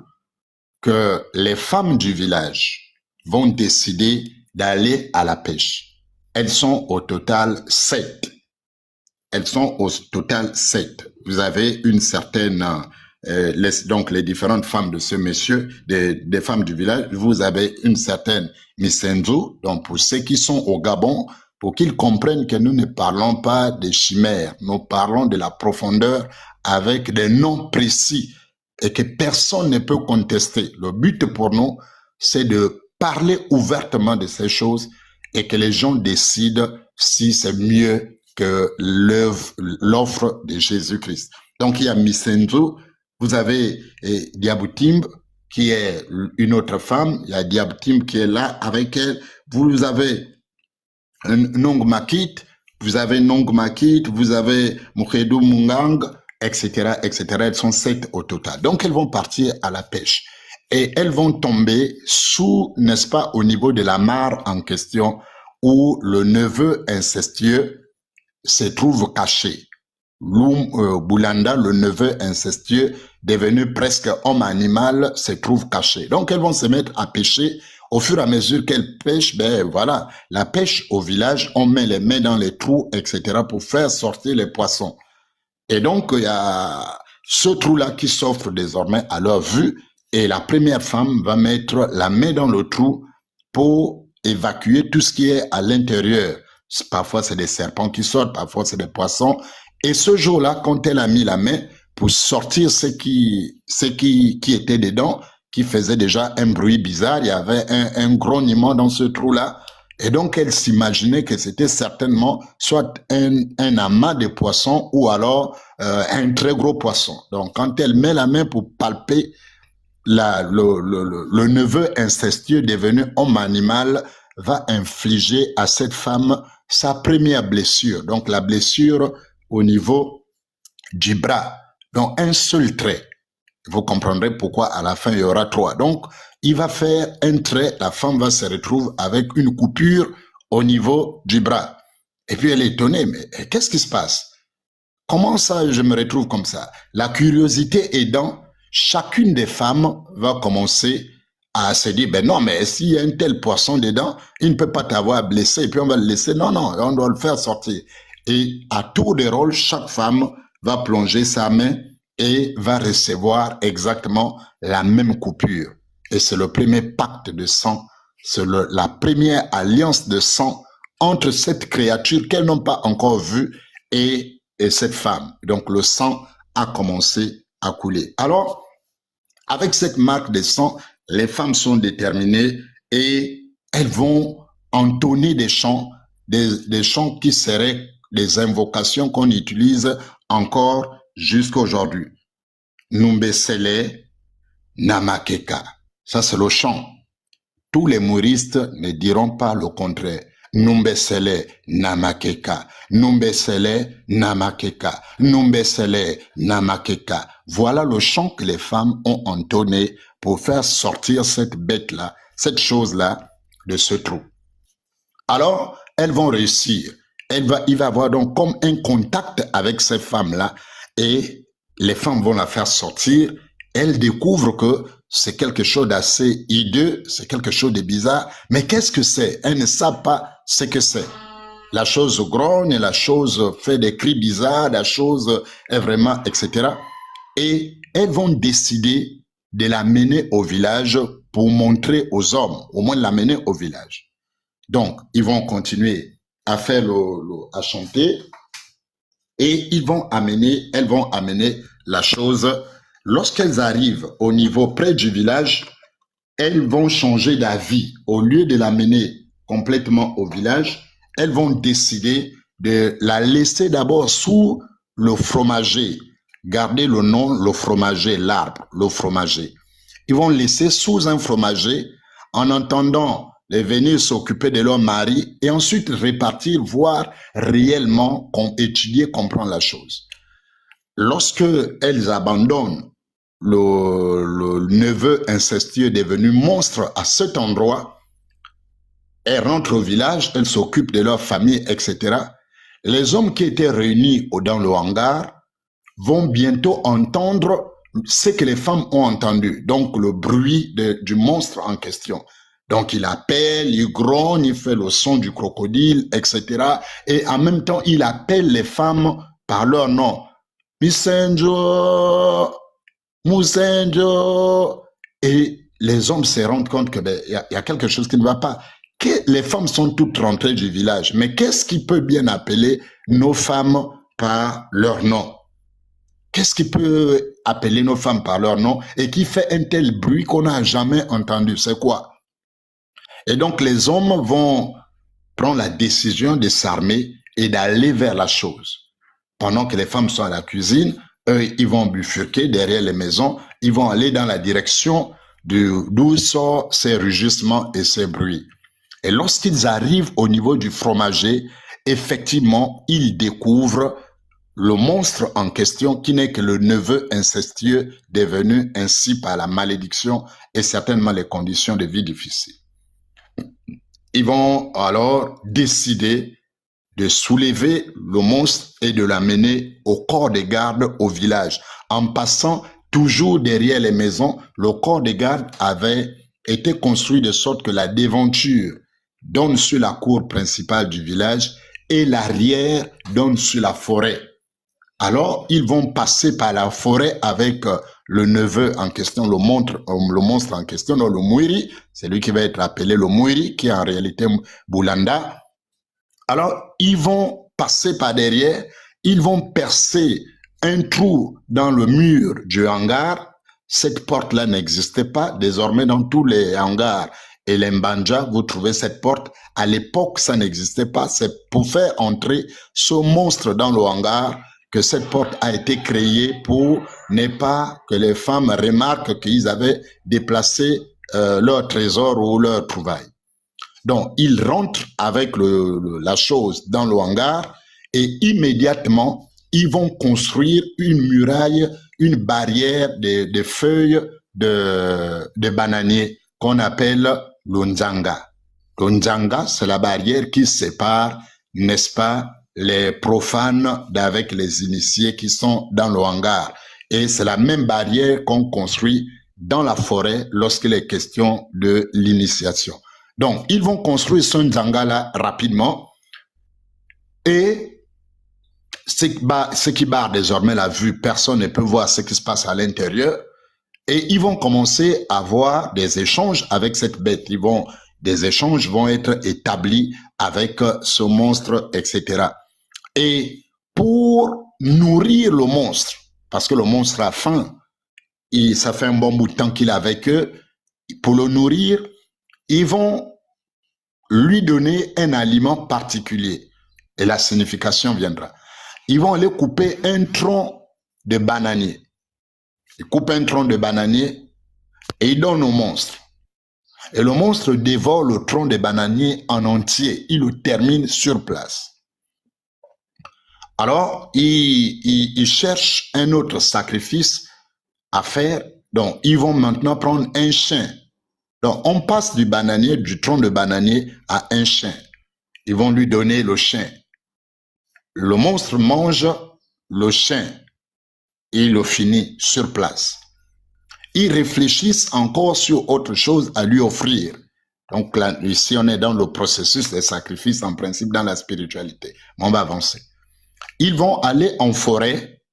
[SPEAKER 4] que les femmes du village vont décider d'aller à la pêche. Elles sont au total 7. Elles sont au total 7. Vous avez une certaine, donc les différentes femmes de ce monsieur, des femmes du village, vous avez une certaine Misenzo, donc pour ceux qui sont au Gabon, pour qu'ils comprennent que nous ne parlons pas des chimères, nous parlons de la profondeur avec des noms précis et que personne ne peut contester. Le but pour nous, c'est de parler ouvertement de ces choses et que les gens décident si c'est mieux que l'offre de Jésus-Christ. Donc, il y a Misenzo, vous avez Diaboutim, qui est une autre femme, il y a Diaboutim qui est là avec elle, vous avez Nong Makit, vous avez Nong Makit, vous avez Moukedou Mungang, etc., etc. Elles sont 7 au total. Donc, elles vont partir à la pêche. Et elles vont tomber sous, n'est-ce pas, au niveau de la mare en question, où le neveu incestueux se trouve caché. Boulanda, le neveu incestueux, devenu presque homme animal, se trouve caché. Donc, elles vont se mettre à pêcher. Au fur et à mesure qu'elles pêchent, ben voilà, la pêche au village, on met les mains dans les trous, etc., pour faire sortir les poissons. Et donc, il y a ce trou-là qui s'offre désormais à leur vue, et la première femme va mettre la main dans le trou pour évacuer tout ce qui est à l'intérieur. Parfois, c'est des serpents qui sortent, parfois, c'est des poissons. Et ce jour-là, quand elle a mis la main pour sortir ce qui était dedans, qui faisait déjà un bruit bizarre, il y avait un grognement dans ce trou-là. Et donc, elle s'imaginait que c'était certainement soit un amas de poissons ou alors un très gros poisson. Donc, quand elle met la main pour palper le neveu incestueux devenu homme animal, va infliger à cette femme sa première blessure. Donc, la blessure au niveau du bras. Donc, un seul trait. Vous comprendrez pourquoi à la fin, il y aura 3. Donc, il va faire un trait, la femme va se retrouver avec une coupure au niveau du bras. Et puis, elle est étonnée, mais qu'est-ce qui se passe? Comment ça, je me retrouve comme ça? La curiosité aidant, chacune des femmes va commencer à se dire, ben non, mais s'il y a un tel poisson dedans, il ne peut pas t'avoir blessé, et puis on va le laisser. Non, non, on doit le faire sortir. Et à tour de rôle, chaque femme va plonger sa main et va recevoir exactement la même coupure. Et c'est le premier pacte de sang, c'est la première alliance de sang entre cette créature qu'elles n'ont pas encore vue et cette femme. Donc le sang a commencé à couler. Alors, avec cette marque de sang, les femmes sont déterminées et elles vont entonner des chants qui seraient des invocations qu'on utilise encore jusqu'à aujourd'hui. Numbesele Namakeka. Ça, c'est le chant. Tous les mouristes ne diront pas le contraire. Numbesele Namakeka. Numbesele Namakeka. Numbesele Namakeka. Voilà le chant que les femmes ont entonné pour faire sortir cette bête-là, cette chose-là de ce trou. Alors, elles vont réussir. Il va y avoir donc comme un contact avec ces femmes-là et les femmes vont la faire sortir. Elles découvrent que c'est quelque chose d'assez hideux, c'est quelque chose de bizarre. Mais qu'est-ce que c'est? Elles ne savent pas ce que c'est. La chose grogne, la chose fait des cris bizarres, la chose est vraiment, etc. Et elles vont décider de la mener au village pour montrer aux hommes, au moins la mener au village. Donc, ils vont continuer à faire à chanter et elles vont amener la chose. Lorsqu'elles arrivent au niveau près du village, elles vont changer d'avis. Au lieu de la mener complètement au village, elles vont décider de la laisser d'abord sous le fromager. Gardez le nom, le fromager, l'arbre, le fromager. Ils vont laisser sous un fromager en entendant les venir s'occuper de leur mari et ensuite repartir, voir réellement, étudier, comprendre la chose. Lorsque elles abandonnent le neveu incestueux devenu monstre à cet endroit, elles rentrent au village, elles s'occupent de leur famille, etc. Les hommes qui étaient réunis dans le hangar vont bientôt entendre ce que les femmes ont entendu, donc le bruit du monstre en question. Donc il appelle, il grogne, il fait le son du crocodile, etc. Et en même temps, il appelle les femmes par leur nom. Misenjo, Musenjo. Et les hommes se rendent compte que y a quelque chose qui ne va pas. Les femmes sont toutes rentrées du village. Mais qu'est-ce qui peut bien appeler nos femmes par leur nom? Qu'est-ce qui peut appeler nos femmes par leur nom et qui fait un tel bruit qu'on n'a jamais entendu? C'est quoi? Et donc les hommes vont prendre la décision de s'armer et d'aller vers la chose. Pendant que les femmes sont à la cuisine, eux, ils vont bifurquer derrière les maisons, ils vont aller dans la direction d'où sortent ces rugissements et ces bruits. Et lorsqu'ils arrivent au niveau du fromager, effectivement, ils découvrent le monstre en question qui n'est que le neveu incestueux devenu ainsi par la malédiction et certainement les conditions de vie difficiles. Ils vont alors décider de soulever le monstre et de l'amener au corps de garde au village. En passant toujours derrière les maisons, le corps de garde avait été construit de sorte que la devanture donne sur la cour principale du village et l'arrière donne sur la forêt. Alors, ils vont passer par la forêt avec le neveu en question, le monstre en question, le Mouiri, c'est lui qui va être appelé le Mouiri, qui est en réalité Boulanda. Alors, ils vont passer par derrière, ils vont percer un trou dans le mur du hangar. Cette porte-là n'existait pas. Désormais, dans tous les hangars et les mbanja, vous trouvez cette porte. À l'époque, ça n'existait pas. C'est pour faire entrer ce monstre dans le hangar que cette porte a été créée pour ne pas que les femmes remarquent qu'ils avaient déplacé leur trésor ou leur trouvaille. Donc, ils rentrent avec la chose dans le hangar et immédiatement, ils vont construire une muraille, une barrière de feuilles de bananier qu'on appelle l'Unzanga. L'Unzanga, c'est la barrière qui sépare, n'est-ce pas, les profanes d'avec les initiés qui sont dans le hangar. Et c'est la même barrière qu'on construit dans la forêt lorsqu'il est question de l'initiation. Donc, ils vont construire ce Nzanga-là rapidement et ce qui barre désormais la vue, personne ne peut voir ce qui se passe à l'intérieur. Et ils vont commencer à avoir des échanges avec cette bête. Des échanges vont être établis avec ce monstre, etc. Et pour nourrir le monstre, parce que le monstre a faim, ça fait un bon bout de temps qu'il est avec eux, pour le nourrir, ils vont lui donner un aliment particulier. Et la signification viendra. Ils vont aller couper un tronc de bananier. Ils coupent un tronc de bananier et ils donnent au monstre. Et le monstre dévore le tronc de bananier en entier. Il le termine sur place. Alors, il cherche un autre sacrifice à faire. Donc, ils vont maintenant prendre un chien. Donc, on passe du tronc de bananier à un chien. Ils vont lui donner le chien. Le monstre mange le chien. Il le finit sur place. Ils réfléchissent encore sur autre chose à lui offrir. Donc là, ici, on est dans le processus des sacrifices, en principe, dans la spiritualité. Mais on va avancer. Ils vont aller en forêt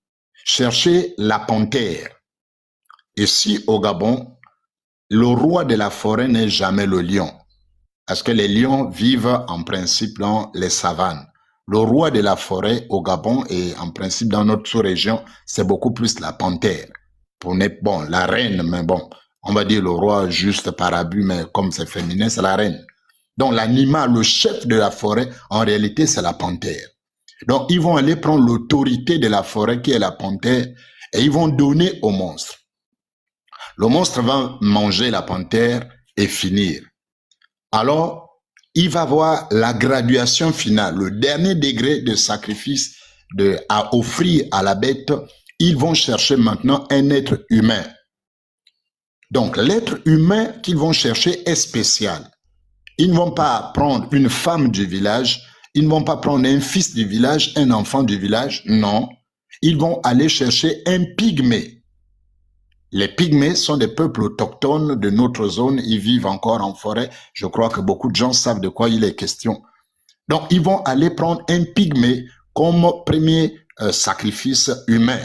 [SPEAKER 4] chercher la panthère. Ici, au Gabon, le roi de la forêt n'est jamais le lion. Parce que les lions vivent en principe dans les savanes. Le roi de la forêt au Gabon et en principe dans notre sous-région, c'est beaucoup plus la panthère. Bon, la reine, mais bon, on va dire le roi juste par abus, mais comme c'est féminin, c'est la reine. Donc l'animal, le chef de la forêt, en réalité, c'est la panthère. Donc ils vont aller prendre l'autorité de la forêt qui est la panthère et ils vont donner au monstre. Le monstre va manger la panthère et finir. Alors, il va voir la graduation finale, le dernier degré de sacrifice à offrir à la bête. Ils vont chercher maintenant un être humain. Donc, l'être humain qu'ils vont chercher est spécial. Ils ne vont pas prendre une femme du village, ils ne vont pas prendre un fils du village, un enfant du village, non. Ils vont aller chercher un pygmée. Les pygmées sont des peuples autochtones de notre zone, ils vivent encore en forêt. Je crois que beaucoup de gens savent de quoi il est question. Donc, ils vont aller prendre un pygmée comme premier sacrifice humain.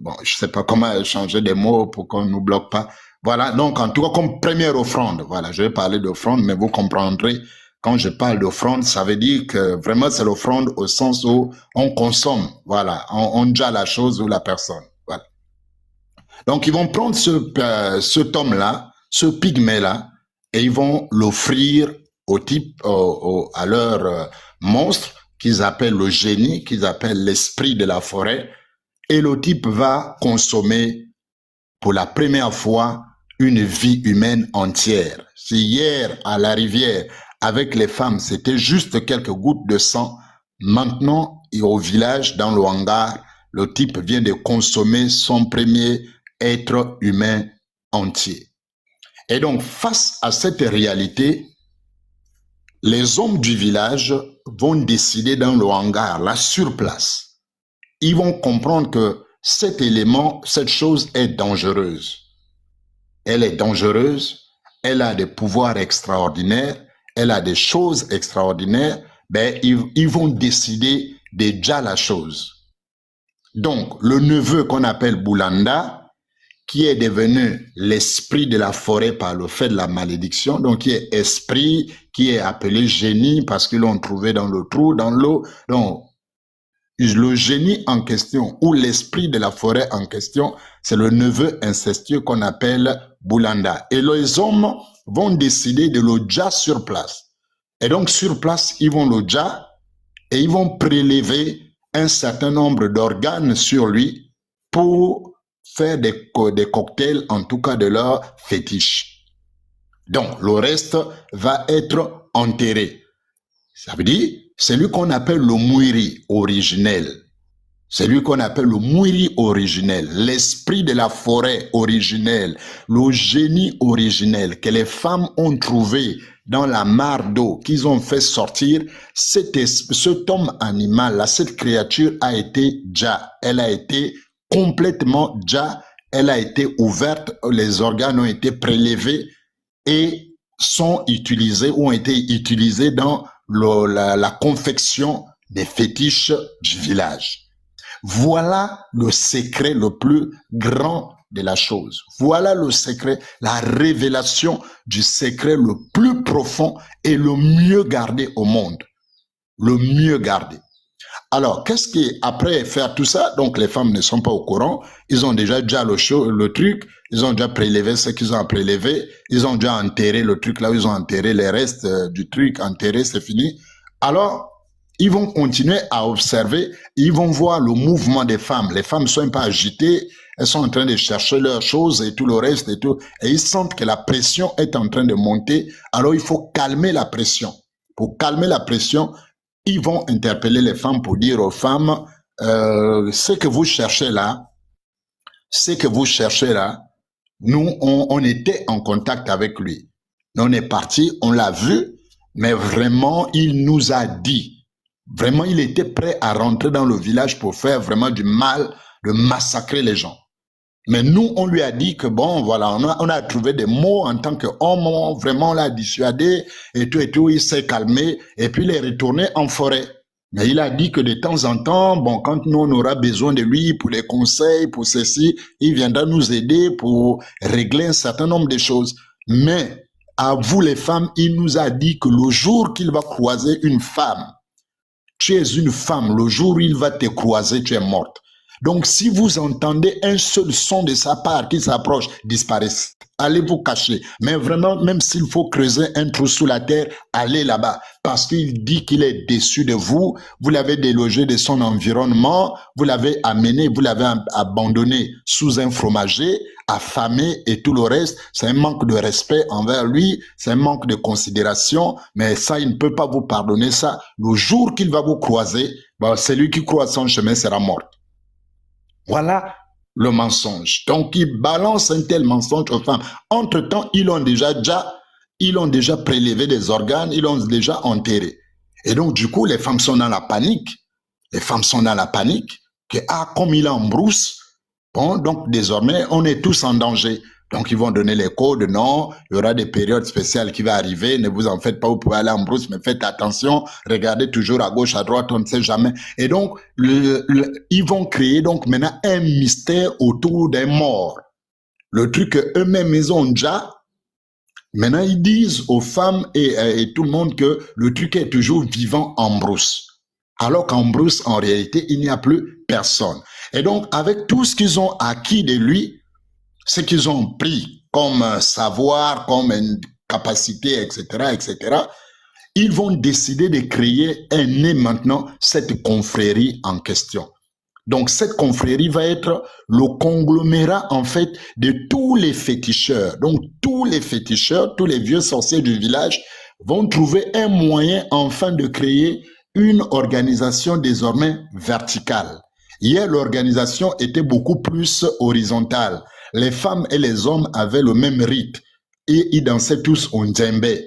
[SPEAKER 4] Bon, je sais pas comment changer des mots pour qu'on ne nous bloque pas. Voilà, donc en tout cas comme première offrande. Voilà, je vais parler d'offrande, mais vous comprendrez, quand je parle d'offrande, ça veut dire que vraiment c'est l'offrande au sens où on consomme. Voilà, on déjà la chose ou la personne. Voilà. Donc ils vont prendre cet homme-là, ce pygmée-là, et ils vont l'offrir à leur monstre qu'ils appellent le génie, qu'ils appellent l'esprit de la forêt. Et le type va consommer pour la première fois une vie humaine entière. Si hier à la rivière, avec les femmes, c'était juste quelques gouttes de sang, maintenant, au village, dans le hangar, le type vient de consommer son premier être humain entier. Et donc, face à cette réalité, les hommes du village vont décider dans le hangar, là, sur place. Ils vont comprendre que cet élément, cette chose est dangereuse. Elle est dangereuse, elle a des pouvoirs extraordinaires, elle a des choses extraordinaires, ben ils vont décider de déjà la chose. Donc, le neveu qu'on appelle Boulanda, qui est devenu l'esprit de la forêt par le fait de la malédiction, donc qui est esprit, qui est appelé génie parce qu'ils l'ont trouvé dans le trou, dans l'eau, donc le génie en question ou l'esprit de la forêt en question, c'est le neveu incestueux qu'on appelle Boulanda. Et les hommes vont décider de le dja sur place. Et donc sur place, ils vont le dja et ils vont prélever un certain nombre d'organes sur lui pour faire des cocktails, en tout cas de leur fétiche. Donc le reste va être enterré. Ça veut dire, c'est lui qu'on appelle le Mouiri originel. C'est lui qu'on appelle le Mouiri originel, l'esprit de la forêt originel, le génie originel que les femmes ont trouvé dans la mare d'eau qu'ils ont fait sortir. Cet homme animal-là, cette créature a été dja. Elle a été complètement dja. Elle a été ouverte, les organes ont été prélevés et sont utilisés ou ont été utilisés dans la confection des fétiches du village. Voilà le secret le plus grand de la chose. Voilà le secret, la révélation du secret le plus profond et le mieux gardé au monde. Le mieux gardé. Alors, qu'est-ce qui, après faire tout ça, donc les femmes ne sont pas au courant, ils ont déjà le truc, ils ont déjà prélevé ce qu'ils ont à prélever, ils ont déjà enterré le truc là où ils ont enterré les restes du truc, enterré, c'est fini. Alors, ils vont continuer à observer, ils vont voir le mouvement des femmes. Les femmes sont un peu agitées, elles sont en train de chercher leurs choses et tout le reste et tout, et ils sentent que la pression est en train de monter, alors il faut calmer la pression. Pour calmer la pression, ils vont interpeller les femmes pour dire aux femmes, ce que vous cherchez là, nous, on était en contact avec lui. On est parti, on l'a vu, mais vraiment, il nous a dit, vraiment, il était prêt à rentrer dans le village pour faire vraiment du mal, de massacrer les gens. Mais nous, on lui a dit que bon, voilà, on a trouvé des mots en tant qu'homme, vraiment, on l'a dissuadé et tout, il s'est calmé et puis il est retourné en forêt. Mais il a dit que de temps en temps, bon, quand nous, on aura besoin de lui pour les conseils, pour ceci, il viendra nous aider pour régler un certain nombre de choses. Mais à vous les femmes, il nous a dit que le jour qu'il va croiser une femme, tu es une femme, le jour où il va te croiser, tu es morte. Donc, si vous entendez un seul son de sa part qui s'approche, disparaissez. Allez vous cacher. Mais vraiment, même s'il faut creuser un trou sous la terre, allez là-bas. Parce qu'il dit qu'il est déçu de vous. Vous l'avez délogé de son environnement. Vous l'avez amené, vous l'avez abandonné sous un fromager, affamé et tout le reste. C'est un manque de respect envers lui. C'est un manque de considération. Mais ça, il ne peut pas vous pardonner ça. Le jour qu'il va vous croiser, ben, celui qui croise son chemin sera mort. Voilà le mensonge. Donc, ils balancent un tel mensonge aux femmes. Entre-temps, ils ont déjà prélevé des organes, ils l'ont déjà enterré. Et donc, du coup, les femmes sont dans la panique. Les femmes sont dans la panique que, comme il est en brousse, bon, donc désormais, on est tous en danger. Donc, ils vont donner les codes. Non, il y aura des périodes spéciales qui vont arriver. Ne vous en faites pas, vous pouvez aller en brousse, mais faites attention. Regardez toujours à gauche, à droite, on ne sait jamais. Et donc, ils vont créer donc maintenant un mystère autour des morts. Le truc qu'eux-mêmes, ils ont déjà. Maintenant, ils disent aux femmes et tout le monde que le truc est toujours vivant en brousse. Alors qu'en brousse, en réalité, il n'y a plus personne. Et donc, avec tout ce qu'ils ont acquis de lui, ce qu'ils ont pris comme savoir, comme une capacité, etc., ils vont décider de créer maintenant cette confrérie en question. Donc, cette confrérie va être le conglomérat, en fait, de tous les féticheurs. Donc, tous les féticheurs, tous les vieux sorciers du village vont trouver un moyen, enfin, de créer une organisation désormais verticale. Hier, l'organisation était beaucoup plus horizontale. Les femmes et les hommes avaient le même rite et ils dansaient tous au Ndjembe.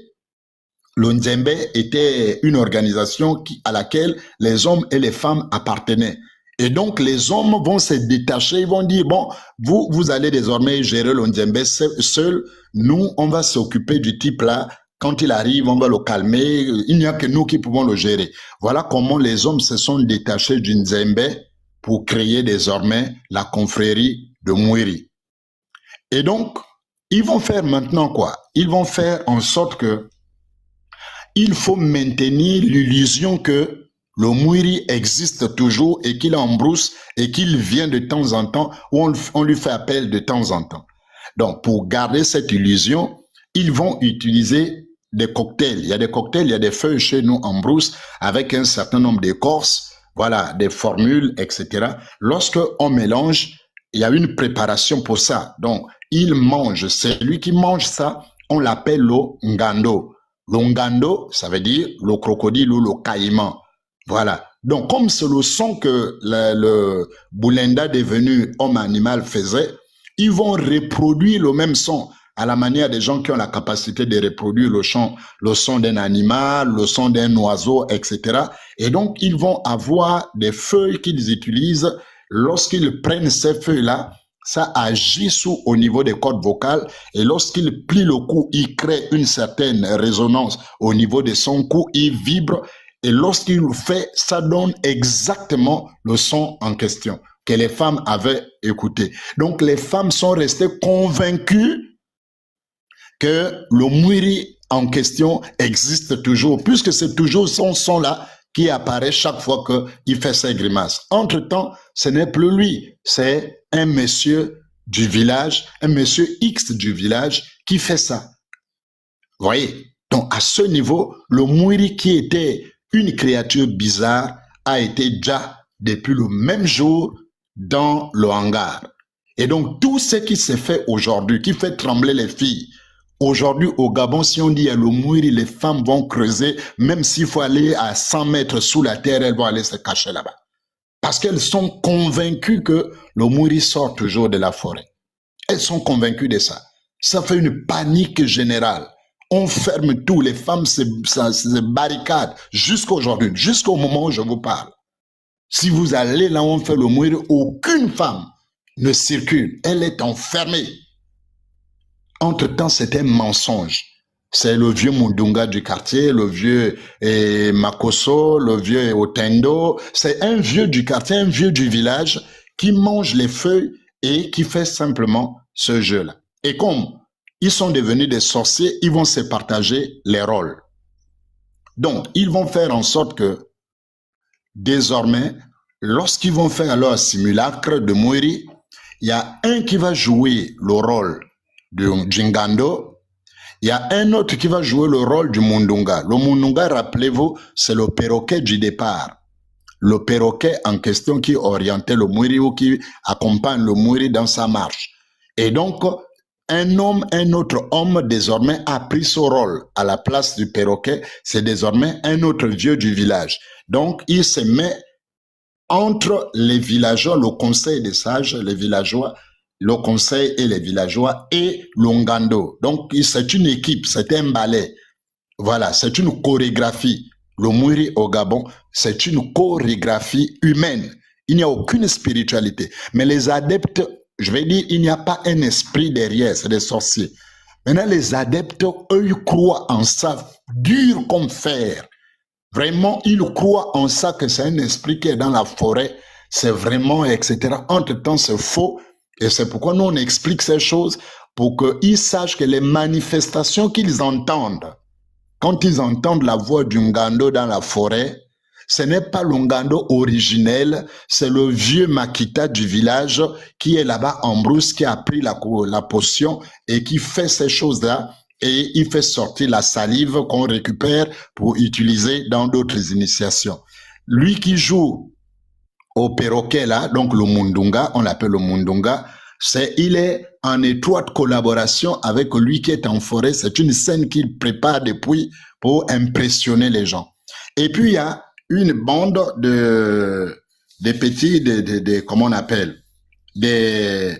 [SPEAKER 4] Le Ndjembe était une organisation à laquelle les hommes et les femmes appartenaient. Et donc, les hommes vont se détacher, ils vont dire, bon, vous allez désormais gérer le Ndjembe seul. Nous, on va s'occuper du type là. Quand il arrive, on va le calmer. Il n'y a que nous qui pouvons le gérer. Voilà comment les hommes se sont détachés du Ndjembe pour créer désormais la confrérie de Mwiri. Et donc, ils vont faire maintenant quoi? Ils vont faire en sorte que il faut maintenir l'illusion que le Mwiri existe toujours et qu'il est en brousse et qu'il vient de temps en temps ou on lui fait appel de temps en temps. Donc, pour garder cette illusion, ils vont utiliser des cocktails. Il y a des cocktails, il y a des feuilles chez nous en brousse avec un certain nombre d'écorces, voilà, des formules, etc. Lorsque on mélange, il y a une préparation pour ça. Donc, il mange. Celui qui mange ça, on l'appelle le ngando. Le ngando, ça veut dire le crocodile ou le caïman. Voilà. Donc, comme c'est le son que le Boulenda devenu homme-animal faisait, ils vont reproduire le même son à la manière des gens qui ont la capacité de reproduire le son d'un animal, le son d'un oiseau, etc. Et donc, ils vont avoir des feuilles qu'ils utilisent. Lorsqu'ils prennent ces feuilles-là, ça agit au niveau des cordes vocales et lorsqu'il plie le cou, il crée une certaine résonance au niveau de son cou, il vibre et lorsqu'il le fait, ça donne exactement le son en question. que les femmes avaient écouté. Donc les femmes sont restées convaincues que le Mwiri en question existe toujours, puisque c'est toujours son son-là qui apparaît chaque fois qu'il fait ses grimaces. Entre-temps, ce n'est plus lui, c'est un monsieur du village, un monsieur X du village qui fait ça. Vous voyez? Donc à ce niveau, le Mwiri qui était une créature bizarre a été déjà depuis le même jour dans le hangar. Et donc tout ce qui s'est fait aujourd'hui, qui fait trembler les filles, aujourd'hui au Gabon, si on dit à le Mwiri, les femmes vont creuser, même s'il faut aller à 100 mètres sous la terre, elles vont aller se cacher là-bas. Parce qu'elles sont convaincues que le Mwiri sort toujours de la forêt. Elles sont convaincues de ça. Ça fait une panique générale. On ferme tout, les femmes se barricadent jusqu'aujourd'hui, jusqu'au moment où je vous parle. Si vous allez là où on fait le Mwiri, aucune femme ne circule. Elle est enfermée. Entre-temps, c'est un mensonge. C'est le vieux Mundunga du quartier, le vieux Makoso, le vieux Otendo. C'est un vieux du quartier, un vieux du village qui mange les feuilles et qui fait simplement ce jeu-là. Et comme ils sont devenus des sorciers, ils vont se partager les rôles. Donc, ils vont faire en sorte que, désormais, lorsqu'ils vont faire leur simulacre de Mwiri, il y a un qui va jouer le rôle du Jingando, il y a un autre qui va jouer le rôle du Mundunga. Le Mundunga, rappelez-vous, c'est le perroquet du départ. Le perroquet en question qui orientait le Mwiri ou qui accompagne le Mwiri dans sa marche. Et donc, un autre homme désormais a pris ce rôle à la place du perroquet. C'est désormais un autre vieux du village. Donc, il se met entre les villageois, le conseil des sages, les villageois, le conseil et les villageois et l'Ongando. Donc, c'est une équipe, c'est un ballet. Voilà, c'est une chorégraphie. Le Mwiri au Gabon, c'est une chorégraphie humaine. Il n'y a aucune spiritualité. Mais les adeptes, je vais dire, il n'y a pas un esprit derrière, c'est des sorciers. Maintenant, les adeptes, eux, ils croient en ça, dur comme fer. Vraiment, ils croient en ça, que c'est un esprit qui est dans la forêt, c'est vraiment, etc. Entre-temps, c'est faux. Et c'est pourquoi nous, on explique ces choses pour qu'ils sachent que les manifestations qu'ils entendent, quand ils entendent la voix du Ngando dans la forêt, ce n'est pas le Ngando originel, c'est le vieux Makita du village qui est là-bas en brousse, qui a pris la potion et qui fait ces choses-là et il fait sortir la salive qu'on récupère pour utiliser dans d'autres initiations. Lui qui joue au perroquet là, donc le Mundunga, on l'appelle le Mundunga, il est en étroite collaboration avec lui qui est en forêt. C'est une scène qu'il prépare depuis pour impressionner les gens. Et puis il y a une bande de petits, comment on appelle, des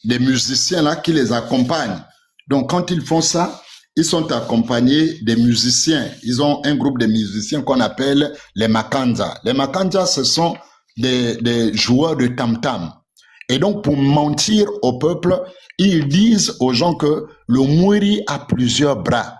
[SPEAKER 4] musiciens là qui les accompagnent. Donc quand ils font ça, ils sont accompagnés des musiciens. Ils ont un groupe de musiciens qu'on appelle les Makanja. Les Makanja, ce sont des joueurs de tam-tam. Et donc, pour mentir au peuple, ils disent aux gens que le Mwiri a plusieurs bras.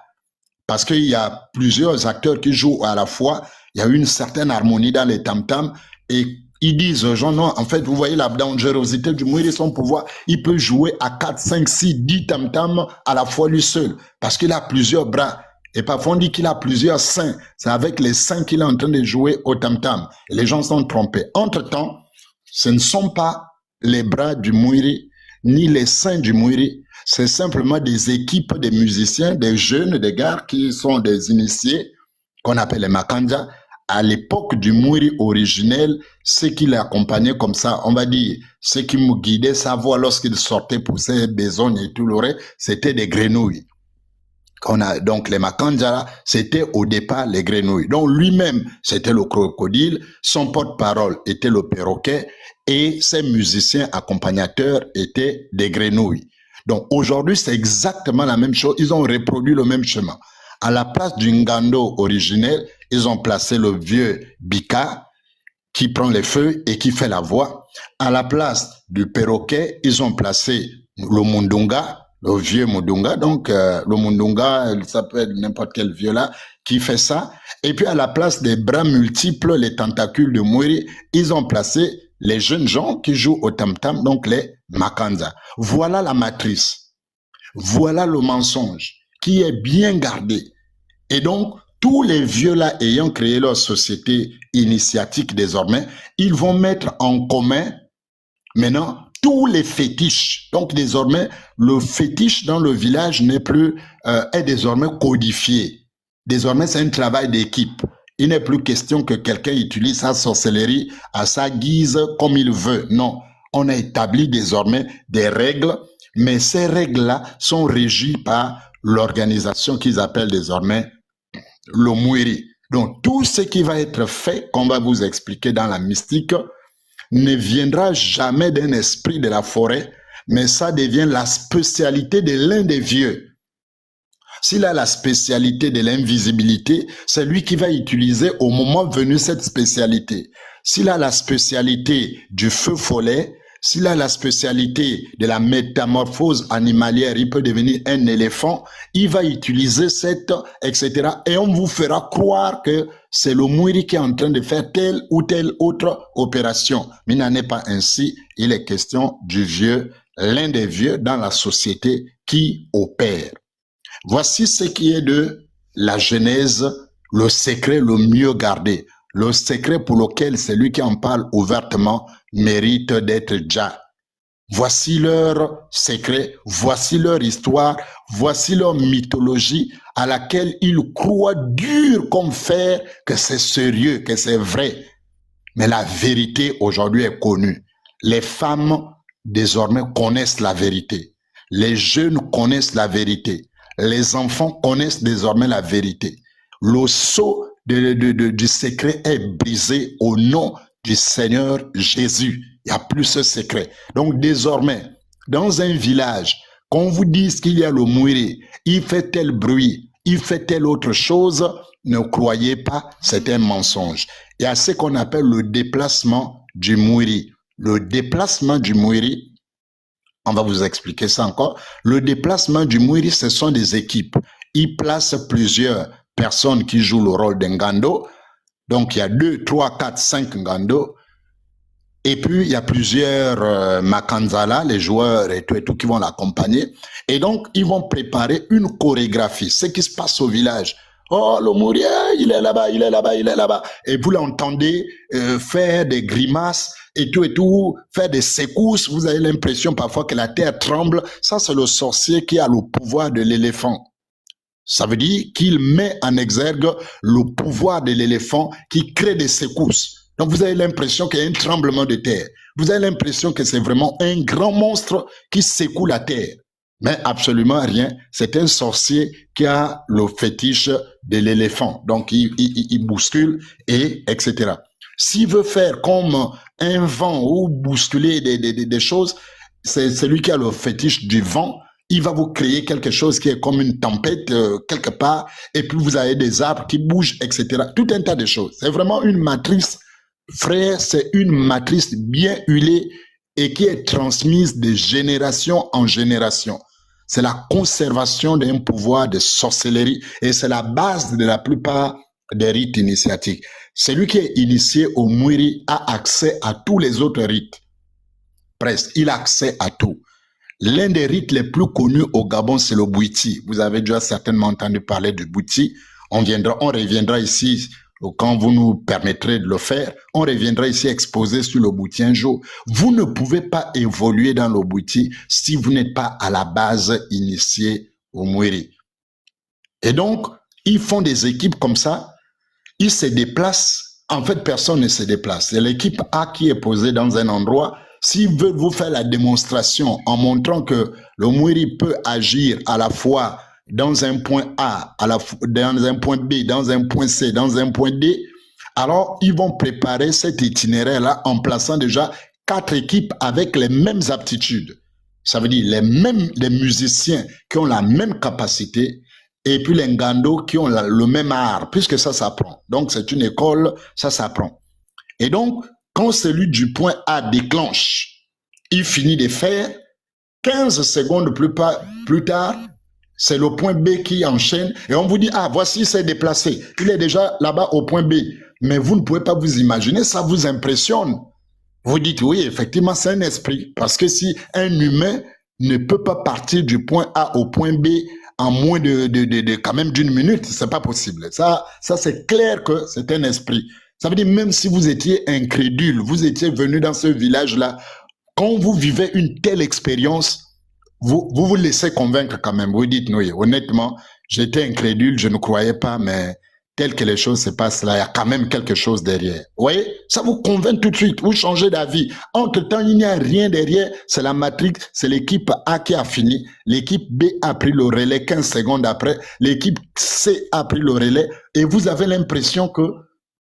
[SPEAKER 4] Parce qu'il y a plusieurs acteurs qui jouent à la fois. Il y a une certaine harmonie dans les tam-tam. Et ils disent aux gens, non, en fait, vous voyez la dangerosité du Mwiri, son pouvoir. Il peut jouer à 4, 5, 6, 10 tam-tam à la fois lui seul. Parce qu'il a plusieurs bras. Et parfois, on dit qu'il a plusieurs seins. C'est avec les seins qu'il est en train de jouer au tam-tam. Et les gens sont trompés. Entre-temps, ce ne sont pas les bras du Mwiri, ni les seins du Mwiri. C'est simplement des équipes de musiciens, des jeunes, des gars qui sont des initiés, qu'on appelle les Makanja. À l'époque du Mwiri originel, ceux qui l'accompagnaient comme ça, on va dire, ceux qui me guidaient sa voix lorsqu'il sortait pour ses besognes et tout le reste, c'était des grenouilles. Donc les Makanja, c'était au départ les grenouilles. Donc lui-même, c'était le crocodile, son porte-parole était le perroquet et ses musiciens accompagnateurs étaient des grenouilles. Donc aujourd'hui, c'est exactement la même chose. Ils ont reproduit le même chemin. À la place du Ngando originel, ils ont placé le vieux Bika qui prend les feuilles et qui fait la voix. À la place du perroquet, ils ont placé le Mundunga, le vieux Mundunga. Donc le Mundunga, ça peut être n'importe quel vieux là qui fait ça. Et puis à la place des bras multiples, les tentacules de Mwiri, ils ont placé les jeunes gens qui jouent au tam-tam, donc les makanza. Voilà la matrice. Voilà le mensonge qui est bien gardé. Et donc, tous les vieux-là ayant créé leur société initiatique désormais, ils vont mettre en commun maintenant tous les fétiches. Donc, désormais, le fétiche dans le village n'est plus, est désormais codifié. Désormais, c'est un travail d'équipe. Il n'est plus question que quelqu'un utilise sa sorcellerie à sa guise comme il veut. Non, on a établi désormais des règles, mais ces règles-là sont régies par l'organisation qu'ils appellent désormais le Mwiri. Donc, tout ce qui va être fait, qu'on va vous expliquer dans la mystique, ne viendra jamais d'un esprit de la forêt, mais ça devient la spécialité de l'un des vieux. S'il a la spécialité de l'invisibilité, c'est lui qui va utiliser au moment venu cette spécialité. S'il a la spécialité du feu follet, s'il a la spécialité de la métamorphose animalière, il peut devenir un éléphant, il va utiliser cette, etc. Et on vous fera croire que c'est le Mwiri qui est en train de faire telle ou telle autre opération. Mais il n'en est pas ainsi. Il est question du vieux, l'un des vieux dans la société qui opère. Voici ce qui est de la Genèse, le secret le mieux gardé, le secret pour lequel celui qui en parle ouvertement mérite d'être déjà. Voici leur secret, voici leur histoire, voici leur mythologie à laquelle ils croient dur comme fer que c'est sérieux, que c'est vrai. Mais la vérité aujourd'hui est connue. Les femmes désormais connaissent la vérité. Les jeunes connaissent la vérité. Les enfants connaissent désormais la vérité. Le sceau du secret est brisé au nom du Seigneur Jésus. Il n'y a plus ce secret. Donc désormais, dans un village, qu'on vous dise qu'il y a le Mwiri, il fait tel bruit, il fait telle autre chose, ne croyez pas, c'est un mensonge. Il y a ce qu'on appelle le déplacement du Mwiri. Le déplacement du Mwiri, on va vous expliquer ça encore. Le déplacement du Mwiri, ce sont des équipes. Ils placent plusieurs personnes qui jouent le rôle d'un Ngando. Donc, il y a 2, 3, 4, 5 Ngando. Et puis, il y a plusieurs Makanzala, les joueurs et tout, qui vont l'accompagner. Et donc, ils vont préparer une chorégraphie. Ce qui se passe au village. Oh, le Mwiri, il est là-bas, il est là-bas, il est là-bas. Et vous l'entendez faire des grimaces et tout, faire des secousses. Vous avez l'impression parfois que la terre tremble. Ça, c'est le sorcier qui a le pouvoir de l'éléphant. Ça veut dire qu'il met en exergue le pouvoir de l'éléphant qui crée des secousses. Donc, vous avez l'impression qu'il y a un tremblement de terre. Vous avez l'impression que c'est vraiment un grand monstre qui secoue la terre. Mais absolument rien. C'est un sorcier qui a le fétiche de l'éléphant. Donc, il bouscule et etc. S'il veut faire comme un vent ou bousculer des choses, c'est celui qui a le fétiche du vent. Il va vous créer quelque chose qui est comme une tempête quelque part. Et puis, vous avez des arbres qui bougent, etc. Tout un tas de choses. C'est vraiment une matrice. Frère, c'est une matrice bien huilée et qui est transmise de génération en génération. C'est la conservation d'un pouvoir de sorcellerie et c'est la base de la plupart des rites initiatiques. Celui qui est initié au Mwiri a accès à tous les autres rites. Presque, il a accès à tout. L'un des rites les plus connus au Gabon, c'est le Bouiti. Vous avez déjà certainement entendu parler du Bouiti. On reviendra ici quand vous nous permettrez de le faire. On reviendra ici exposé sur le Bouiti un jour. Vous ne pouvez pas évoluer dans le Bouiti si vous n'êtes pas à la base initié au Mwiri. Et donc, ils font des équipes comme ça. Ils se déplacent. En fait, personne ne se déplace. C'est l'équipe A qui est posée dans un endroit. S'ils veulent vous faire la démonstration en montrant que le Mwiri peut agir à la fois dans un point A, dans un point B, dans un point C, dans un point D, alors ils vont préparer cet itinéraire-là en plaçant déjà 4 équipes avec les mêmes aptitudes. Ça veut dire les musiciens qui ont la même capacité et puis les Ngando qui ont le même art, puisque ça s'apprend. Donc c'est une école, ça s'apprend. Et donc, quand celui du point A déclenche, il finit de faire, 15 secondes plus tard, c'est le point B qui enchaîne et on vous dit, ah, voici, c'est déplacé. Il est déjà là-bas au point B. Mais vous ne pouvez pas vous imaginer, ça vous impressionne. Vous dites oui, effectivement, c'est un esprit. Parce que si un humain ne peut pas partir du point A au point B en moins de quand même d'une minute, c'est pas possible. Ça c'est clair que c'est un esprit. Ça veut dire même si vous étiez incrédule, vous étiez venu dans ce village-là, quand vous vivez une telle expérience, vous laissez convaincre quand même. Vous dites, oui, honnêtement, j'étais incrédule, je ne croyais pas, mais tel que les choses se passent là, il y a quand même quelque chose derrière. Vous voyez, ça vous convainc tout de suite, vous changez d'avis. Entre-temps, il n'y a rien derrière, c'est la matrix, c'est l'équipe A qui a fini, l'équipe B a pris le relais 15 secondes après, l'équipe C a pris le relais, et vous avez l'impression que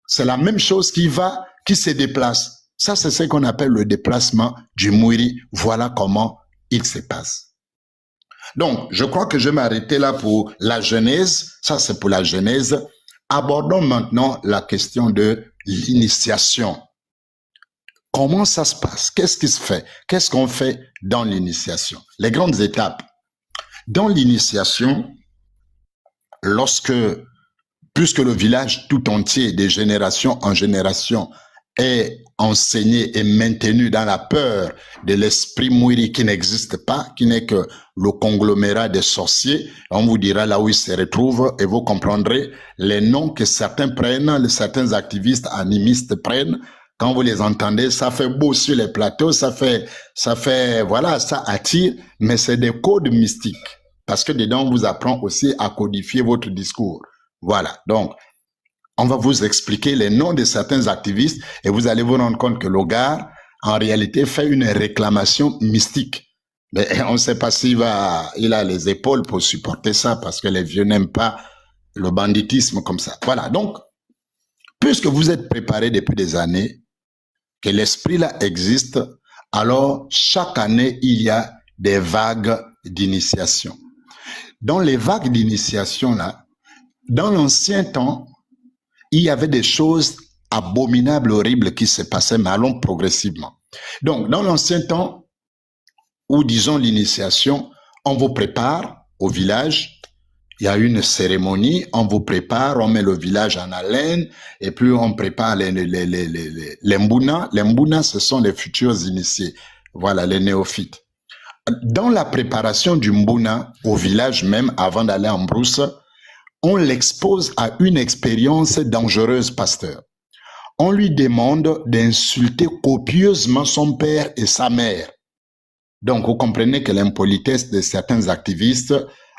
[SPEAKER 4] c'est la même chose qui se déplace. Ça, c'est ce qu'on appelle le déplacement du Mwiri. Voilà comment il se passe. Donc, je crois que je vais m'arrêter là pour la genèse. Ça, c'est pour la genèse. Abordons maintenant la question de l'initiation. Comment ça se passe? Qu'est-ce qui se fait? Qu'est-ce qu'on fait dans l'initiation? Les grandes étapes. Dans l'initiation, puisque le village tout entier, de génération en génération, est enseigné et maintenu dans la peur de l'esprit Mwiri qui n'existe pas, qui n'est que le conglomérat des sorciers, on vous dira là où il se retrouve et vous comprendrez les noms que certains prennent, certains activistes animistes prennent. Quand vous les entendez, ça fait beau sur les plateaux, ça fait, voilà, ça attire, mais c'est des codes mystiques. Parce que dedans, on vous apprend aussi à codifier votre discours. Voilà. Donc, on va vous expliquer les noms de certains activistes et vous allez vous rendre compte que Logar, en réalité, fait une réclamation mystique. Mais on ne sait pas s'il a les épaules pour supporter ça parce que les vieux n'aiment pas le banditisme comme ça. Voilà. Donc, puisque vous êtes préparés depuis des années, que l'esprit là existe, alors chaque année, il y a des vagues d'initiation. Dans les vagues d'initiation là, dans l'ancien temps, il y avait des choses abominables, horribles qui se passaient, mais allons progressivement. Donc, dans l'ancien temps, où disons l'initiation, on vous prépare au village, il y a une cérémonie, on vous prépare, on met le village en haleine, et puis on prépare les mbuna. Les mbuna, ce sont les futurs initiés, voilà, les néophytes. Dans la préparation du mbuna, au village même, avant d'aller en brousse, on l'expose à une expérience dangereuse, pasteur. On lui demande d'insulter copieusement son père et sa mère. Donc, vous comprenez que l'impolitesse de certains activistes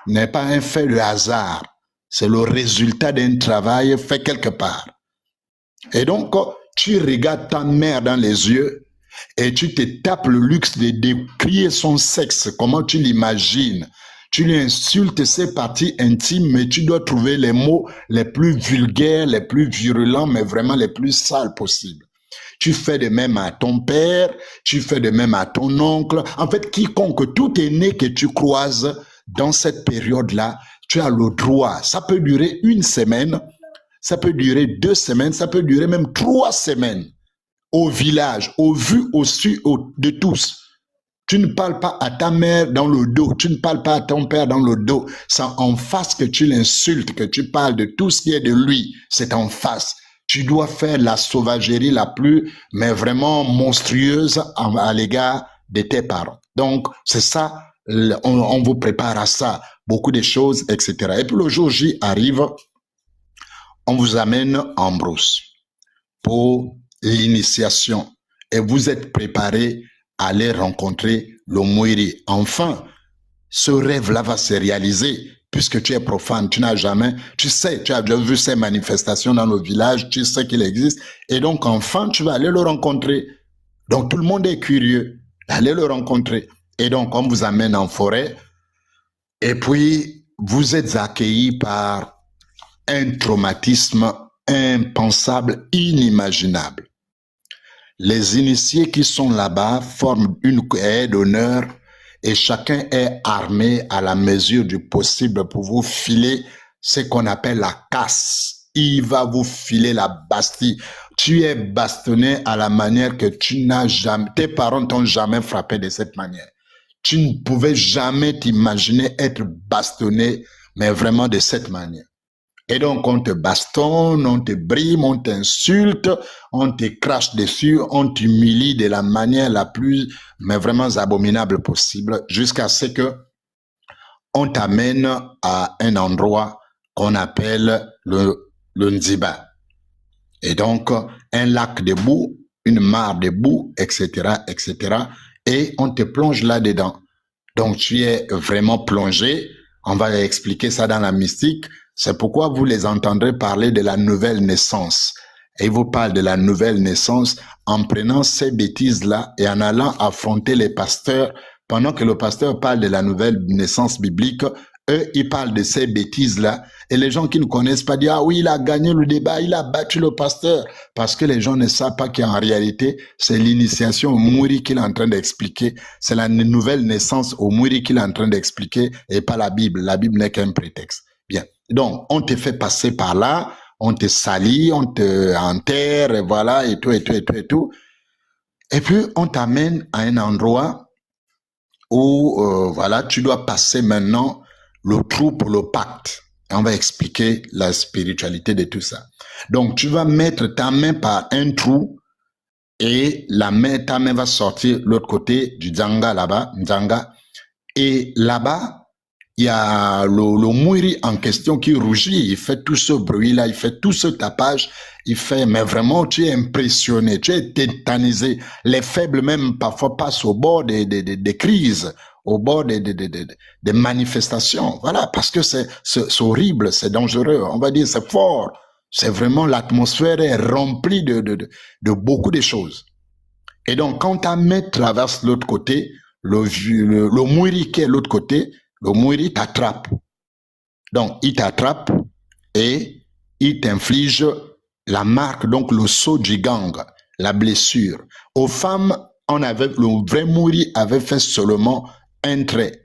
[SPEAKER 4] n'est pas un fait de hasard. C'est le résultat d'un travail fait quelque part. Et donc, tu regardes ta mère dans les yeux et tu te tapes le luxe de décrire son sexe, comment tu l'imagines. Tu lui insultes ses parties intimes, mais tu dois trouver les mots les plus vulgaires, les plus virulents, mais vraiment les plus sales possibles. Tu fais de même à ton père, tu fais de même à ton oncle. En fait, quiconque, tout est né que tu croises dans cette période-là, tu as le droit. Ça peut durer 1 semaine, ça peut durer 2 semaines, ça peut durer même 3 semaines. Au village, au vu, au su de tous. Tu ne parles pas à ta mère dans le dos, tu ne parles pas à ton père dans le dos. C'est en face que tu l'insultes, que tu parles de tout ce qui est de lui. C'est en face. Tu dois faire la sauvagerie la plus, mais vraiment monstrueuse à l'égard de tes parents. Donc, c'est ça, on vous prépare à ça. Beaucoup de choses, etc. Et puis le jour J arrive, on vous amène en brousse pour l'initiation. Et vous êtes préparés à aller rencontrer le Mwiri. Enfin, ce rêve-là va se réaliser puisque tu es profane, tu n'as jamais, tu sais, tu as déjà vu ces manifestations dans le village, tu sais qu'il existe, et donc enfin, tu vas aller le rencontrer. Donc tout le monde est curieux d'aller le rencontrer. Et donc on vous amène en forêt, et puis vous êtes accueillis par un traumatisme impensable, inimaginable. Les initiés qui sont là-bas forment une haie d'honneur et chacun est armé à la mesure du possible pour vous filer ce qu'on appelle la casse. Il va vous filer la bastille. Tu es bastonné à la manière que tu n'as jamais, tes parents t'ont jamais frappé de cette manière. Tu ne pouvais jamais t'imaginer être bastonné, mais vraiment de cette manière. Et donc, on te bastonne, on te brime, on t'insulte, on te crache dessus, on t'humilie de la manière la plus, mais vraiment abominable possible, jusqu'à ce que on t'amène à un endroit qu'on appelle le Nziba. Et donc, un lac de boue, une mare de boue, etc., etc. Et on te plonge là-dedans. Donc, tu es vraiment plongé. On va expliquer ça dans la mystique. C'est pourquoi vous les entendrez parler de la nouvelle naissance. Et ils vous parlent de la nouvelle naissance en prenant ces bêtises-là et en allant affronter les pasteurs. Pendant que le pasteur parle de la nouvelle naissance biblique, eux, ils parlent de ces bêtises-là. Et les gens qui ne connaissent pas disent, ah oui, il a gagné le débat, il a battu le pasteur. Parce que les gens ne savent pas qu'en réalité, c'est l'initiation au Mouri qu'il est en train d'expliquer. C'est la nouvelle naissance au Mouri qu'il est en train d'expliquer et pas la Bible. La Bible n'est qu'un prétexte. Bien. Donc, on te fait passer par là, on te salit, on te enterre, et voilà, et tout, et tout, et tout, et tout. Et puis, on t'amène à un endroit où, voilà, tu dois passer maintenant le trou pour le pacte. Et on va expliquer la spiritualité de tout ça. Donc, tu vas mettre ta main par un trou et ta main va sortir de l'autre côté du Dzanga là-bas, Dzanga. Et là-bas, il y a le Mouri en question qui rougit, il fait tout ce bruit-là, il fait tout ce tapage, mais vraiment, tu es impressionné, tu es tétanisé. Les faibles même parfois passent au bord des crises, au bord des manifestations. Voilà, parce que c'est horrible, c'est dangereux, on va dire c'est fort. C'est vraiment, l'atmosphère est remplie de beaucoup de choses. Et donc, quand ta main traverse l'autre côté, le Mouri qui est l'autre côté, le Mouri t'attrape. Donc, il t'attrape et il t'inflige la marque, donc le sceau du gang, la blessure. Aux femmes, le vrai Mouri avait fait seulement un trait.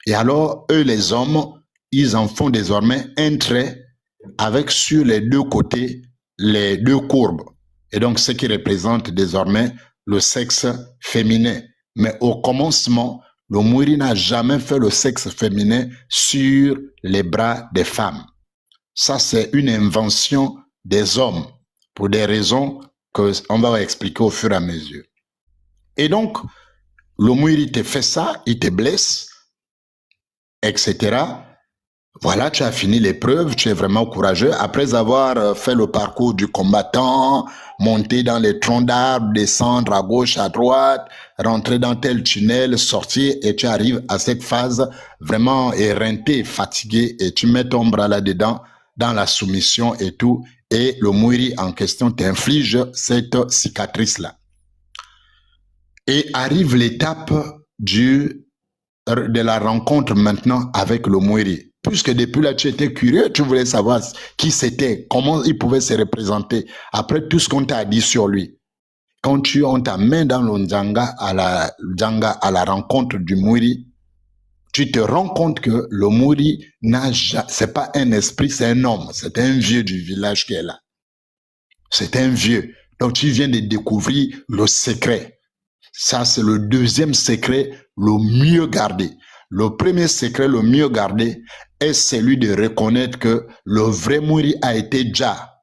[SPEAKER 4] Et alors, eux, les hommes, ils en font désormais un trait avec sur les deux côtés les deux courbes. Et donc, ce qui représente désormais le sexe féminin. Mais au commencement, le Mouri n'a jamais fait le sexe féminin sur les bras des femmes. Ça, c'est une invention des hommes pour des raisons qu'on va expliquer au fur et à mesure. Et donc, le Mouri te fait ça, il te blesse, etc. Voilà, tu as fini l'épreuve, tu es vraiment courageux. Après avoir fait le parcours du combattant, monter dans les troncs d'arbres, descendre à gauche, à droite, rentrer dans tel tunnel, sortir, et tu arrives à cette phase vraiment éreinté, fatigué, et tu mets ton bras là-dedans, dans la soumission et tout, et le Mouri en question t'inflige cette cicatrice-là. Et arrive l'étape de la rencontre maintenant avec le Mouri. Puisque depuis là, tu étais curieux, tu voulais savoir qui c'était, comment il pouvait se représenter, après tout ce qu'on t'a dit sur lui. Quand on t'amène dans le Nzanga à la rencontre du Mouri, tu te rends compte que le Mouri c'est pas un esprit, c'est un homme, c'est un vieux du village qui est là. C'est un vieux. Donc tu viens de découvrir le secret. Ça, c'est le deuxième secret le mieux gardé. Le premier secret le mieux gardé est celui de reconnaître que le vrai Mouri a été Dja.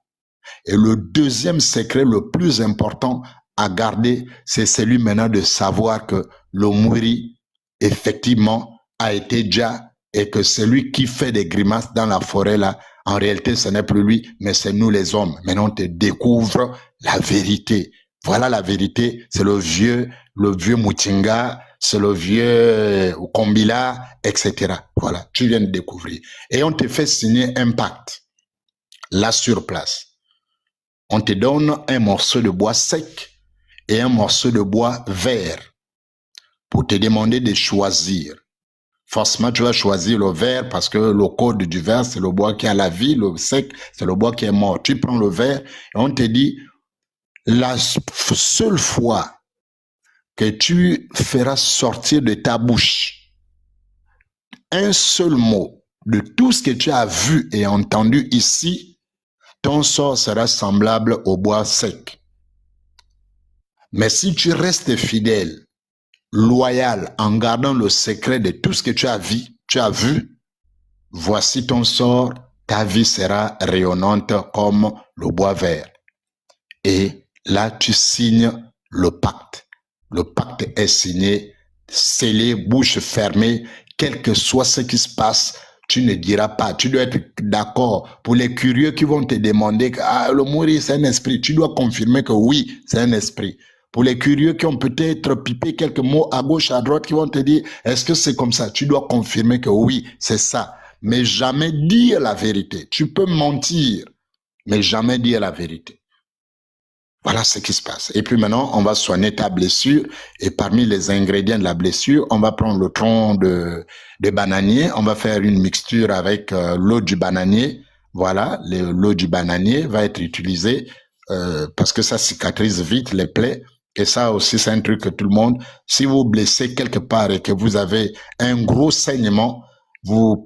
[SPEAKER 4] Et le deuxième secret le plus important à garder, c'est celui maintenant de savoir que le Mouri, effectivement, a été Dja et que celui qui fait des grimaces dans la forêt là, en réalité, ce n'est plus lui, mais c'est nous les hommes. Maintenant, on te découvre la vérité. Voilà la vérité, c'est le vieux Mutinga, c'est le vieux Kombila, etc. Voilà, tu viens de découvrir. Et on te fait signer un pacte, là sur place. On te donne un morceau de bois sec et un morceau de bois vert pour te demander de choisir. Forcément, tu vas choisir le vert parce que le code du vert, c'est le bois qui a la vie, le sec, c'est le bois qui est mort. Tu prends le vert et on te dit, la seule fois que tu feras sortir de ta bouche un seul mot de tout ce que tu as vu et entendu ici, ton sort sera semblable au bois sec. Mais si tu restes fidèle, loyal, en gardant le secret de tout ce que tu as vu, voici ton sort ta vie sera rayonnante comme le bois vert. Et là, tu signes le pacte. Le pacte est signé, scellé, bouche fermée, quel que soit ce qui se passe, tu ne diras pas. Tu dois être d'accord. Pour les curieux qui vont te demander que le mourir, c'est un esprit, tu dois confirmer que oui, c'est un esprit. Pour les curieux qui ont peut-être pipé quelques mots à gauche, à droite, qui vont te dire, est-ce que c'est comme ça? Tu dois confirmer que oui, c'est ça. Mais jamais dire la vérité. Tu peux mentir, mais jamais dire la vérité. Voilà ce qui se passe. Et puis maintenant, on va soigner ta blessure. Et parmi les ingrédients de la blessure, on va prendre le tronc de bananier. On va faire une mixture avec l'eau du bananier. Voilà, l'eau du bananier va être utilisée parce que ça cicatrise vite les plaies. Et ça aussi, c'est un truc que tout le monde, si vous blessez quelque part et que vous avez un gros saignement,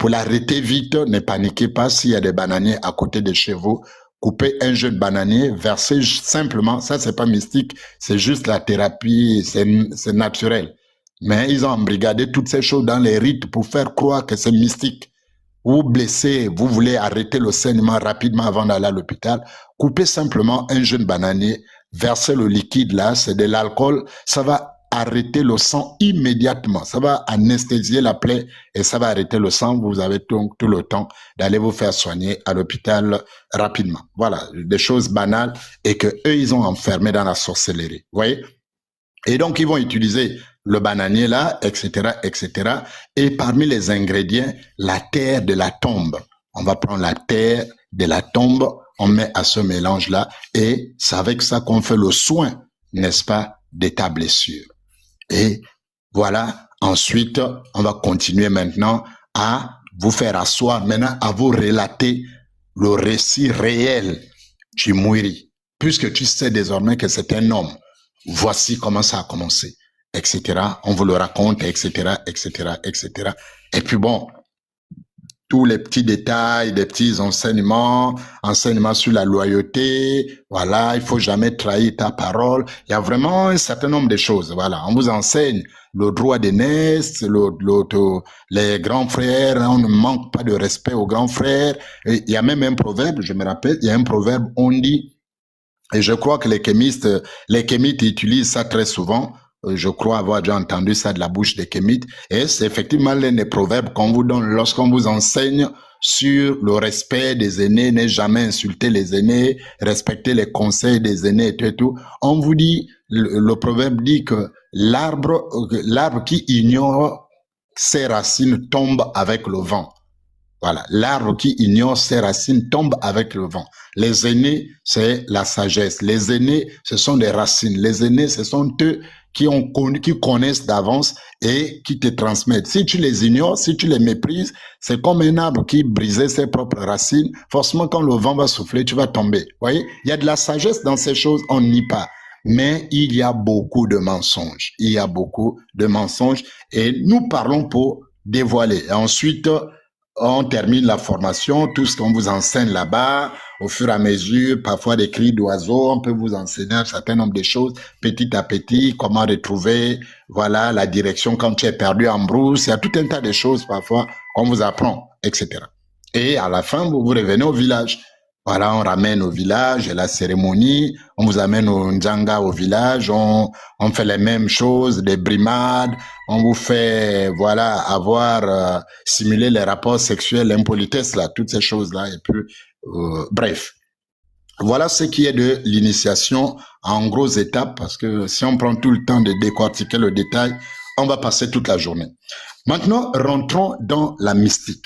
[SPEAKER 4] pour l'arrêter vite, ne paniquez pas s'il y a des bananiers à côté de chez vous. Coupez un jeu de bananier, versez simplement, ça c'est pas mystique, c'est juste la thérapie, c'est naturel. Mais ils ont embrigadé toutes ces choses dans les rites pour faire croire que c'est mystique. Vous blessez, vous voulez arrêter le saignement rapidement avant d'aller à l'hôpital, coupez simplement un jeune bananier, versez le liquide là, c'est de l'alcool, ça va arrêter le sang immédiatement, ça va anesthésier la plaie et ça va arrêter le sang, vous avez donc tout le temps d'aller vous faire soigner à l'hôpital rapidement. Voilà, des choses banales et que eux ils ont enfermé dans la sorcellerie, vous voyez? Et donc, ils vont utiliser le bananier là, etc., etc. Et parmi les ingrédients, la terre de la tombe. On va prendre la terre de la tombe, on met à ce mélange-là, et c'est avec ça qu'on fait le soin, n'est-ce pas, de ta blessure. Et voilà, ensuite, on va continuer maintenant à vous faire asseoir, maintenant à vous relater le récit réel du Mouiri, puisque tu sais désormais que c'est un homme. Voici comment ça a commencé, etc. On vous le raconte, etc., etc., etc. Et puis bon, tous les petits détails, des petits enseignements sur la loyauté, voilà, il faut jamais trahir ta parole. Il y a vraiment un certain nombre de choses, voilà. On vous enseigne le droit d'aînesse, les grands frères, on ne manque pas de respect aux grands frères. Et il y a même un proverbe, je me rappelle, il y a un proverbe, on dit, et je crois que les kémites utilisent ça très souvent. Je crois avoir déjà entendu ça de la bouche des kémites. Et c'est effectivement l'un des proverbes qu'on vous donne lorsqu'on vous enseigne sur le respect des aînés, ne jamais insulter les aînés, respecter les conseils des aînés et tout. On vous dit, le proverbe dit que l'arbre qui ignore ses racines tombe avec le vent. Voilà, l'arbre qui ignore ses racines tombe avec le vent. Les aînés, c'est la sagesse. Les aînés, ce sont des racines. Les aînés, ce sont eux qui connaissent d'avance et qui te transmettent. Si tu les ignores, si tu les méprises, c'est comme un arbre qui brisait ses propres racines. Forcément, quand le vent va souffler, tu vas tomber. Vous voyez, il y a de la sagesse dans ces choses, on nie pas. Mais il y a beaucoup de mensonges. Il y a beaucoup de mensonges et nous parlons pour dévoiler. Et ensuite, on termine la formation, tout ce qu'on vous enseigne là-bas, au fur et à mesure, parfois des cris d'oiseaux, on peut vous enseigner un certain nombre de choses, petit à petit, comment retrouver, voilà, la direction quand tu es perdu en brousse, il y a tout un tas de choses parfois qu'on vous apprend, etc. Et à la fin, vous revenez au village. Voilà, on ramène au village, la cérémonie, on vous amène au Ndjanga au village, on fait les mêmes choses, des brimades, on vous fait, voilà, simuler les rapports sexuels, l'impolitesse, là, toutes ces choses-là, et puis, bref. Voilà ce qui est de l'initiation en grosses étapes, parce que si on prend tout le temps de décortiquer le détail, on va passer toute la journée. Maintenant, rentrons dans la mystique.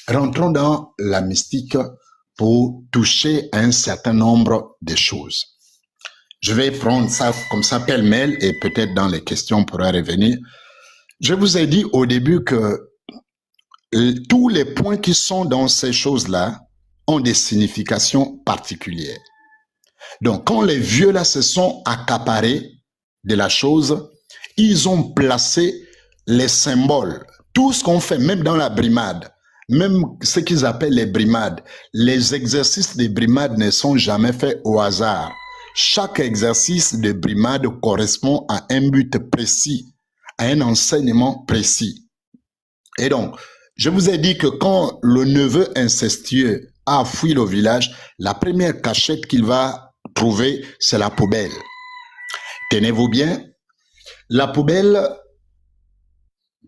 [SPEAKER 4] Rentrons dans la mystique pour toucher à un certain nombre de choses. Je vais prendre ça comme ça pêle-mêle et peut-être dans les questions on pourra revenir. Je vous ai dit au début que tous les points qui sont dans ces choses-là ont des significations particulières. Donc, quand les vieux là se sont accaparés de la chose, ils ont placé les symboles, tout ce qu'on fait, même dans la brimade, même ce qu'ils appellent les brimades, les exercices de brimade ne sont jamais faits au hasard. Chaque exercice de brimade correspond à un but précis, à un enseignement précis. Et donc, Je vous ai dit que quand le neveu incestueux a fui le village, la première cachette qu'il va trouver, c'est la poubelle. Tenez-vous bien, la poubelle,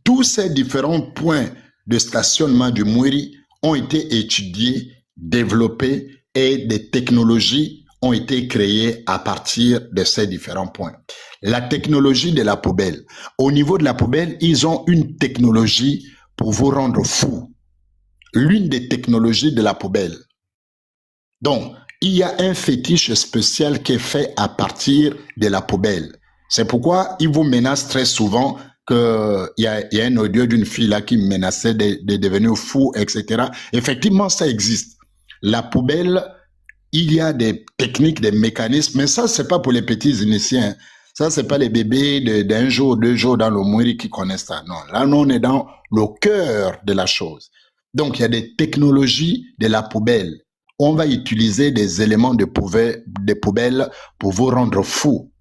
[SPEAKER 4] tous ces différents points de stationnement du Mwiri ont été étudiés, développés et des technologies ont été créées à partir de ces différents points. La technologie de la poubelle. Au niveau de la poubelle, ils ont une technologie pour vous rendre fou. L'une des technologies de la poubelle. Donc, il y a un fétiche spécial qui est fait à partir de la poubelle. C'est pourquoi ils vous menacent très souvent qu'il y a un audio d'une fille là qui menaçait de devenir fou, etc. Effectivement, ça existe. La poubelle, il y a des techniques, des mécanismes, mais ça, c'est pas pour les petits initiés. Hein. Ça, c'est pas les bébés d'un jour, 2 jours dans le Mwiri qui connaissent ça. Non, là, nous, on est dans le cœur de la chose. Donc, il y a des technologies de la poubelle. On va utiliser des éléments de poubelle pour vous rendre fou,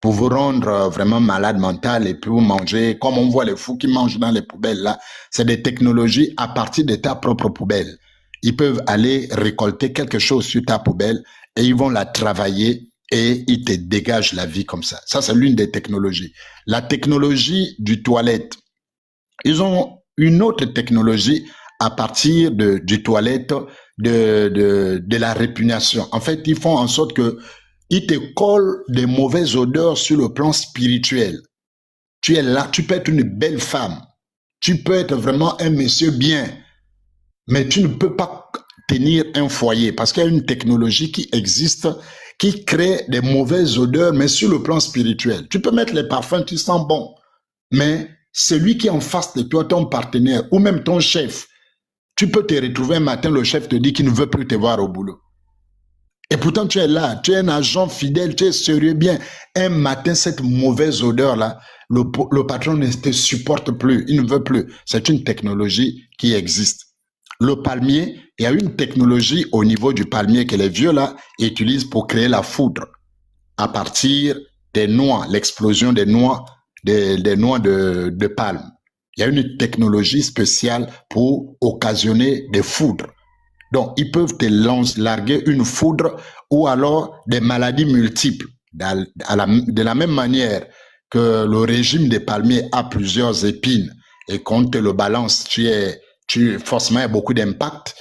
[SPEAKER 4] pour vous rendre vraiment malade mental et puis vous manger, comme on voit les fous qui mangent dans les poubelles là. C'est des technologies à partir de ta propre poubelle. Ils peuvent aller récolter quelque chose sur ta poubelle et ils vont la travailler et ils te dégagent la vie comme ça. Ça, c'est l'une des technologies. La technologie du toilette. Ils ont une autre technologie à partir du toilette de la répugnation. En fait, ils font en sorte que ils te collent des mauvaises odeurs sur le plan spirituel. Tu es là, tu peux être une belle femme. Tu peux être vraiment un monsieur bien. Mais tu ne peux pas tenir un foyer parce qu'il y a une technologie qui existe qui crée des mauvaises odeurs, mais sur le plan spirituel. Tu peux mettre les parfums, tu sens bon. Mais celui qui est en face de toi, ton partenaire ou même ton chef, tu peux te retrouver un matin, le chef te dit qu'il ne veut plus te voir au boulot. Et pourtant, tu es là, tu es un agent fidèle, tu es sérieux bien. Un matin, cette mauvaise odeur-là, le patron ne te supporte plus, il ne veut plus. C'est une technologie qui existe. Le palmier, il y a une technologie au niveau du palmier que les vieux là utilisent pour créer la foudre à partir des noix, l'explosion des noix, des noix de palme. Il y a une technologie spéciale pour occasionner des foudres. Donc, ils peuvent te larguer une foudre ou alors des maladies multiples. De la même manière que le régime des palmiers a plusieurs épines et quand on te le balance, forcément, il y a beaucoup d'impact.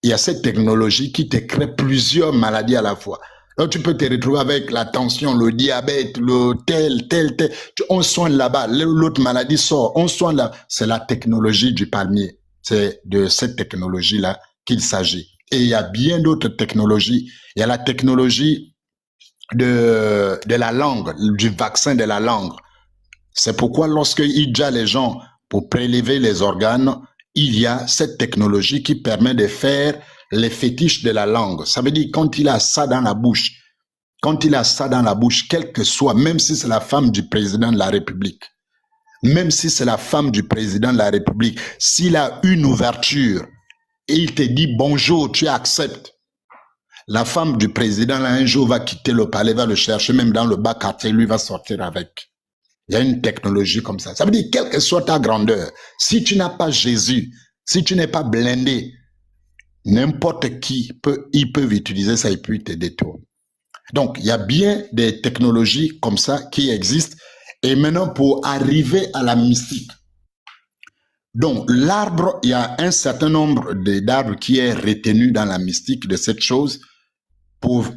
[SPEAKER 4] Il y a cette technologie qui te crée plusieurs maladies à la fois. Donc, tu peux te retrouver avec la tension, le diabète, le tel. On soigne là-bas, l'autre maladie sort, on soigne là. C'est la technologie du palmier. C'est de cette technologie-là qu'il s'agit. Et il y a bien d'autres technologies. Il y a la technologie de la langue, du vaccin de la langue. C'est pourquoi lorsqu'il y a les gens pour prélever les organes, il y a cette technologie qui permet de faire les fétiches de la langue. Ça veut dire quand il a ça dans la bouche, quel que soit, même si c'est la femme du président de la République, s'il a une ouverture et il te dit bonjour, tu acceptes. La femme du président, là, un jour, va quitter le palais, va le chercher, même dans le bas quartier, lui va sortir avec. Il y a une technologie comme ça. Ça veut dire, quelle que soit ta grandeur, si tu n'as pas Jésus, si tu n'es pas blindé, n'importe qui ils peuvent utiliser ça et puis te détourner. Donc, il y a bien des technologies comme ça qui existent. Et maintenant, pour arriver à la mystique. Donc, l'arbre, il y a un certain nombre d'arbres qui est retenu dans la mystique de cette chose pour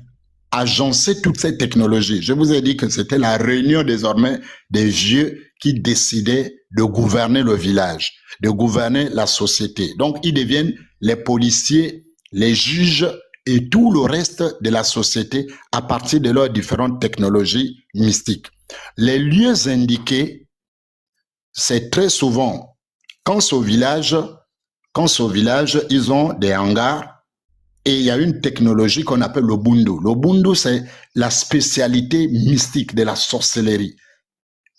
[SPEAKER 4] agencer toutes ces technologies. Je vous ai dit que c'était la réunion désormais des vieux qui décidaient de gouverner le village, de gouverner la société. Donc, ils deviennent les policiers, les juges et tout le reste de la société à partir de leurs différentes technologies mystiques. Les lieux indiqués, c'est très souvent, quand c'est au village, ils ont des hangars, et il y a une technologie qu'on appelle le bundu. Le bundu, c'est la spécialité mystique de la sorcellerie.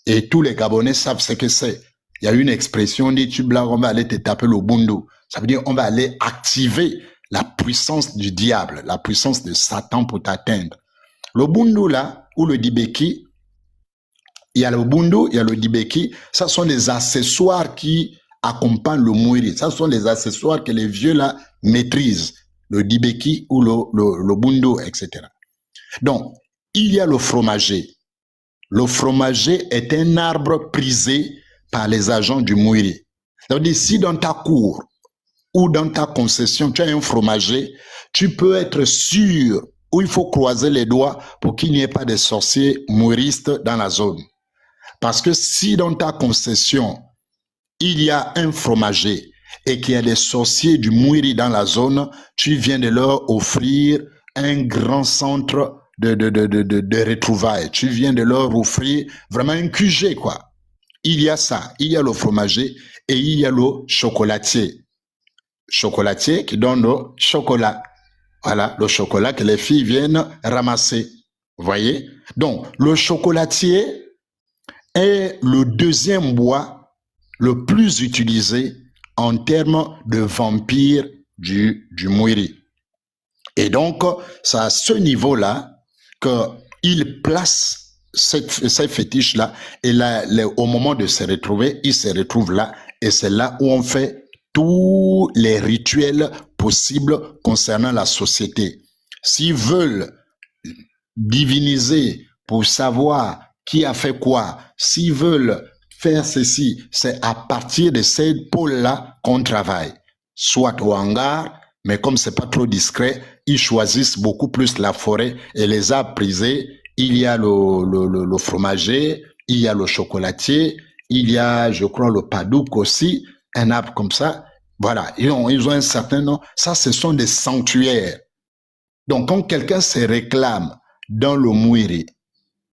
[SPEAKER 4] Et tous les Gabonais savent ce que c'est. Il y a une expression, on dit, tu blagues, on va aller te taper le bundu. Ça veut dire, on va aller activer la puissance du diable, la puissance de Satan pour t'atteindre. Le bundu, là, ou le dibeki, il y a le bundu, il y a le dibeki, ça sont des accessoires qui accompagnent le mouiri. Ça sont les accessoires que les vieux là maîtrisent, le dibeki ou le bundo, etc. Donc, il y a le fromager. Le fromager est un arbre prisé par les agents du mouiri. C'est-à-dire, si dans ta cour ou dans ta concession, tu as un fromager, tu peux être sûr, ou il faut croiser les doigts pour qu'il n'y ait pas de sorciers mouristes dans la zone. Parce que si dans ta concession, il y a un fromager et qu'il y a des sorciers du mouiri dans la zone, tu viens de leur offrir un grand centre de retrouvailles. Tu viens de leur offrir vraiment un QG, quoi. Il y a ça. Il y a le fromager et il y a le chocolatier. Chocolatier qui donne le chocolat. Voilà, le chocolat que les filles viennent ramasser. Vous voyez? Donc, le chocolatier est le deuxième bois le plus utilisé en termes de vampire du mouiri. Et donc, c'est à ce niveau-là qu'il place ces fétiches-là, et là, au moment de se retrouver, il se retrouve là, et c'est là où on fait tous les rituels possibles concernant la société. S'ils veulent diviniser pour savoir qui a fait quoi, s'ils veulent faire ceci, c'est à partir de ces pôles-là qu'on travaille. Soit au hangar, mais comme c'est pas trop discret, ils choisissent beaucoup plus la forêt et les arbres prisés. Il y a le fromager, il y a le chocolatier, il y a, je crois, le padouk aussi, un arbre comme ça. Voilà, ils ont un certain nom. Ça, ce sont des sanctuaires. Donc, quand quelqu'un se réclame dans le mouiri,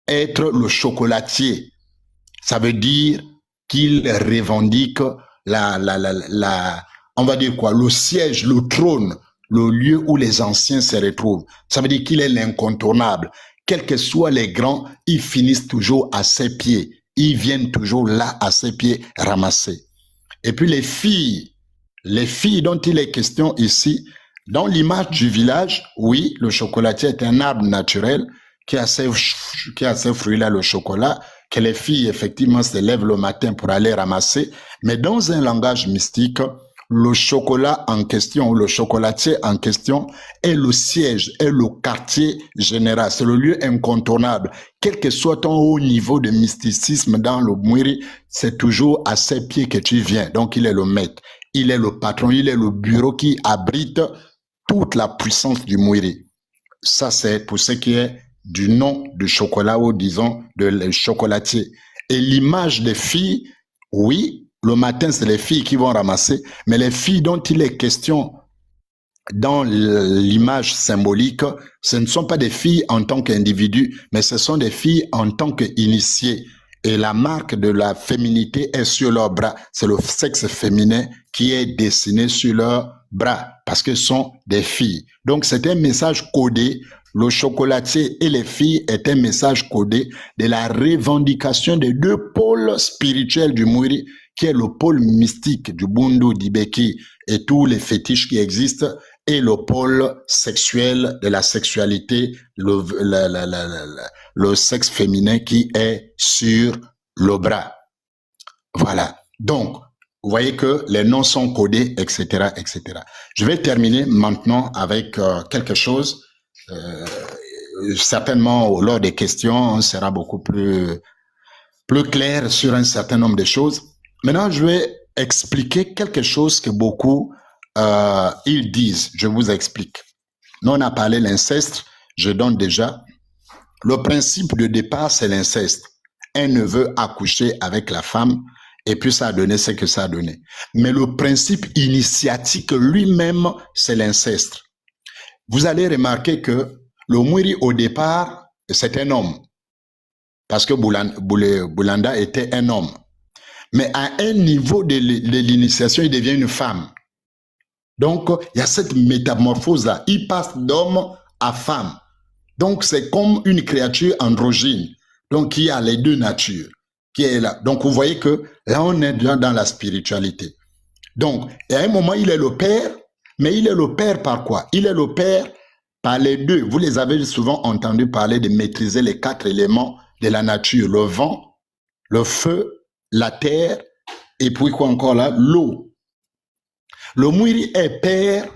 [SPEAKER 4] être le chocolatier, ça veut dire qu'il revendique on va dire quoi, le siège, le trône, le lieu où les anciens se retrouvent. Ça veut dire qu'il est l'incontournable. Quels que soient les grands, ils finissent toujours à ses pieds. Ils viennent toujours là, à ses pieds, ramasser. Et puis les filles dont il est question ici, dans l'image du village, oui, le chocolatier est un arbre naturel qui a ses fruits-là, le chocolat, que les filles, effectivement, se lèvent le matin pour aller ramasser. Mais dans un langage mystique, le chocolat en question, le chocolatier en question, est le siège, est le quartier général. C'est le lieu incontournable. Quel que soit ton haut niveau de mysticisme dans le mouiri, c'est toujours à ses pieds que tu viens. Donc, il est le maître, il est le patron, il est le bureau qui abrite toute la puissance du mouiri. Ça, c'est pour ce qui est du nom du chocolat ou disons de chocolatier. Et l'image des filles, oui, le matin, c'est les filles qui vont ramasser, mais les filles dont il est question dans l'image symbolique, ce ne sont pas des filles en tant qu'individus, mais ce sont des filles en tant qu'initiées. Et la marque de la féminité est sur leurs bras. C'est le sexe féminin qui est dessiné sur leurs bras, parce que ce sont des filles. Donc, c'est un message codé. Le chocolatier et les filles est un message codé de la revendication des deux pôles spirituels du mouiri, qui est le pôle mystique du bundu, d'ibeki et tous les fétiches qui existent, et le pôle sexuel de la sexualité, le sexe féminin qui est sur le bras. Voilà. Donc, vous voyez que les noms sont codés, etc., etc. Je vais terminer maintenant avec quelque chose. Certainement, lors des questions, on sera beaucoup plus clair sur un certain nombre de choses. Maintenant, je vais expliquer quelque chose que beaucoup ils disent. Je vous explique. Nous, on a parlé de l'inceste. Je donne déjà. Le principe de départ, c'est l'inceste. Un neveu accouché avec la femme, et puis ça a donné ce que ça a donné. Mais le principe initiatique lui-même, c'est l'inceste. Vous allez remarquer que le mouiri, au départ, c'est un homme. Parce que Boulanda était un homme. Mais à un niveau de l'initiation, il devient une femme. Donc, il y a cette métamorphose-là. Il passe d'homme à femme. Donc, c'est comme une créature androgyne. Donc, qui a les deux natures. Qui est là. Donc, vous voyez que là, on est déjà dans la spiritualité. Donc, à un moment, il est le père. Mais il est le père par quoi? Il est le père par les deux. Vous les avez souvent entendu parler de maîtriser les 4 éléments de la nature. Le vent, le feu, la terre Et puis quoi encore là? L'eau. Le Mwiri est père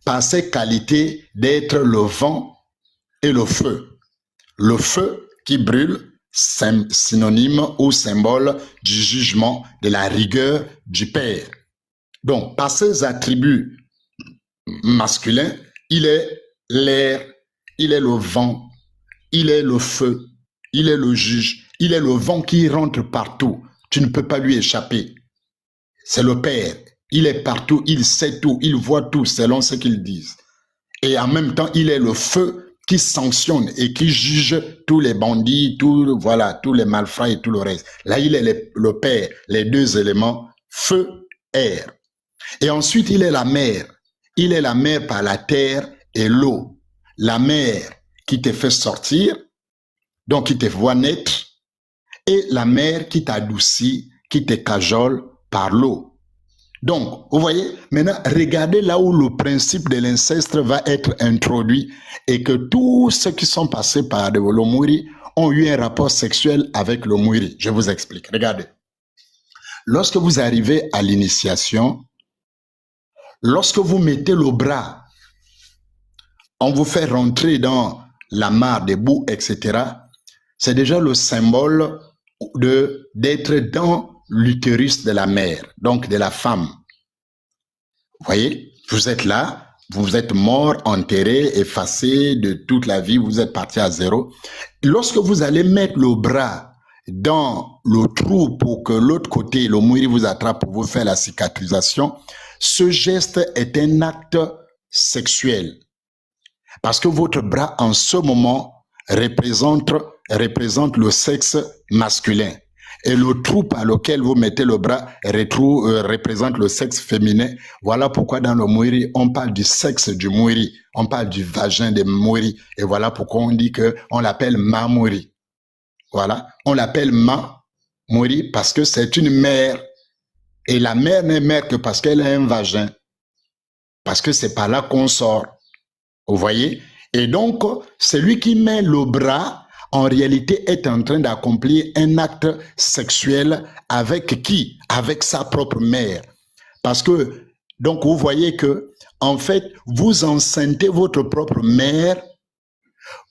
[SPEAKER 4] par ses qualités d'être le vent et le feu. Le feu qui brûle, synonyme ou symbole du jugement, de la rigueur du père. Donc, par ses attributs masculins, il est l'air, il est le vent, il est le feu, il est le juge, il est le vent qui rentre partout. Tu ne peux pas lui échapper. C'est le père. Il est partout, il sait tout, il voit tout selon ce qu'ils disent. Et en même temps, il est le feu qui sanctionne et qui juge tous les bandits, tous les malfrats et tout le reste. Là, il est le père, les deux éléments, feu, air. Et ensuite, il est la mer. Il est la mer par la terre et l'eau. La mer qui te fait sortir, donc qui te voit naître, et la mer qui t'adoucit, qui te cajole par l'eau. Donc, vous voyez, maintenant, regardez là où le principe de l'inceste va être introduit et que tous ceux qui sont passés par le Mwiri ont eu un rapport sexuel avec le Mwiri. Je vous explique. Regardez. Lorsque vous arrivez à l'initiation, lorsque vous mettez le bras, on vous fait rentrer dans la mare des bouts, etc. C'est déjà le symbole d'être dans l'utérus de la mère, donc de la femme. Vous voyez, vous êtes là, vous êtes mort, enterré, effacé de toute la vie, vous êtes parti à zéro. Lorsque vous allez mettre le bras dans le trou pour que l'autre côté, le Mwiri vous attrape pour vous faire la cicatrisation, ce geste est un acte sexuel. Parce que votre bras, en ce moment, représente le sexe masculin. Et le trou par lequel vous mettez le bras représente le sexe féminin. Voilà pourquoi dans le Mwiri, on parle du sexe du Mwiri. On parle du vagin des Mwiri. Et voilà pourquoi on dit qu'on l'appelle Ma Mwiri. Voilà. On l'appelle Ma Mwiri parce que c'est une mère. Et la mère n'est mère que parce qu'elle a un vagin. Parce que c'est par là qu'on sort. Vous voyez? Et donc, celui qui met le bras, en réalité, est en train d'accomplir un acte sexuel avec qui? Avec sa propre mère. Parce que, donc, vous voyez que, en fait, vous enceintez votre propre mère,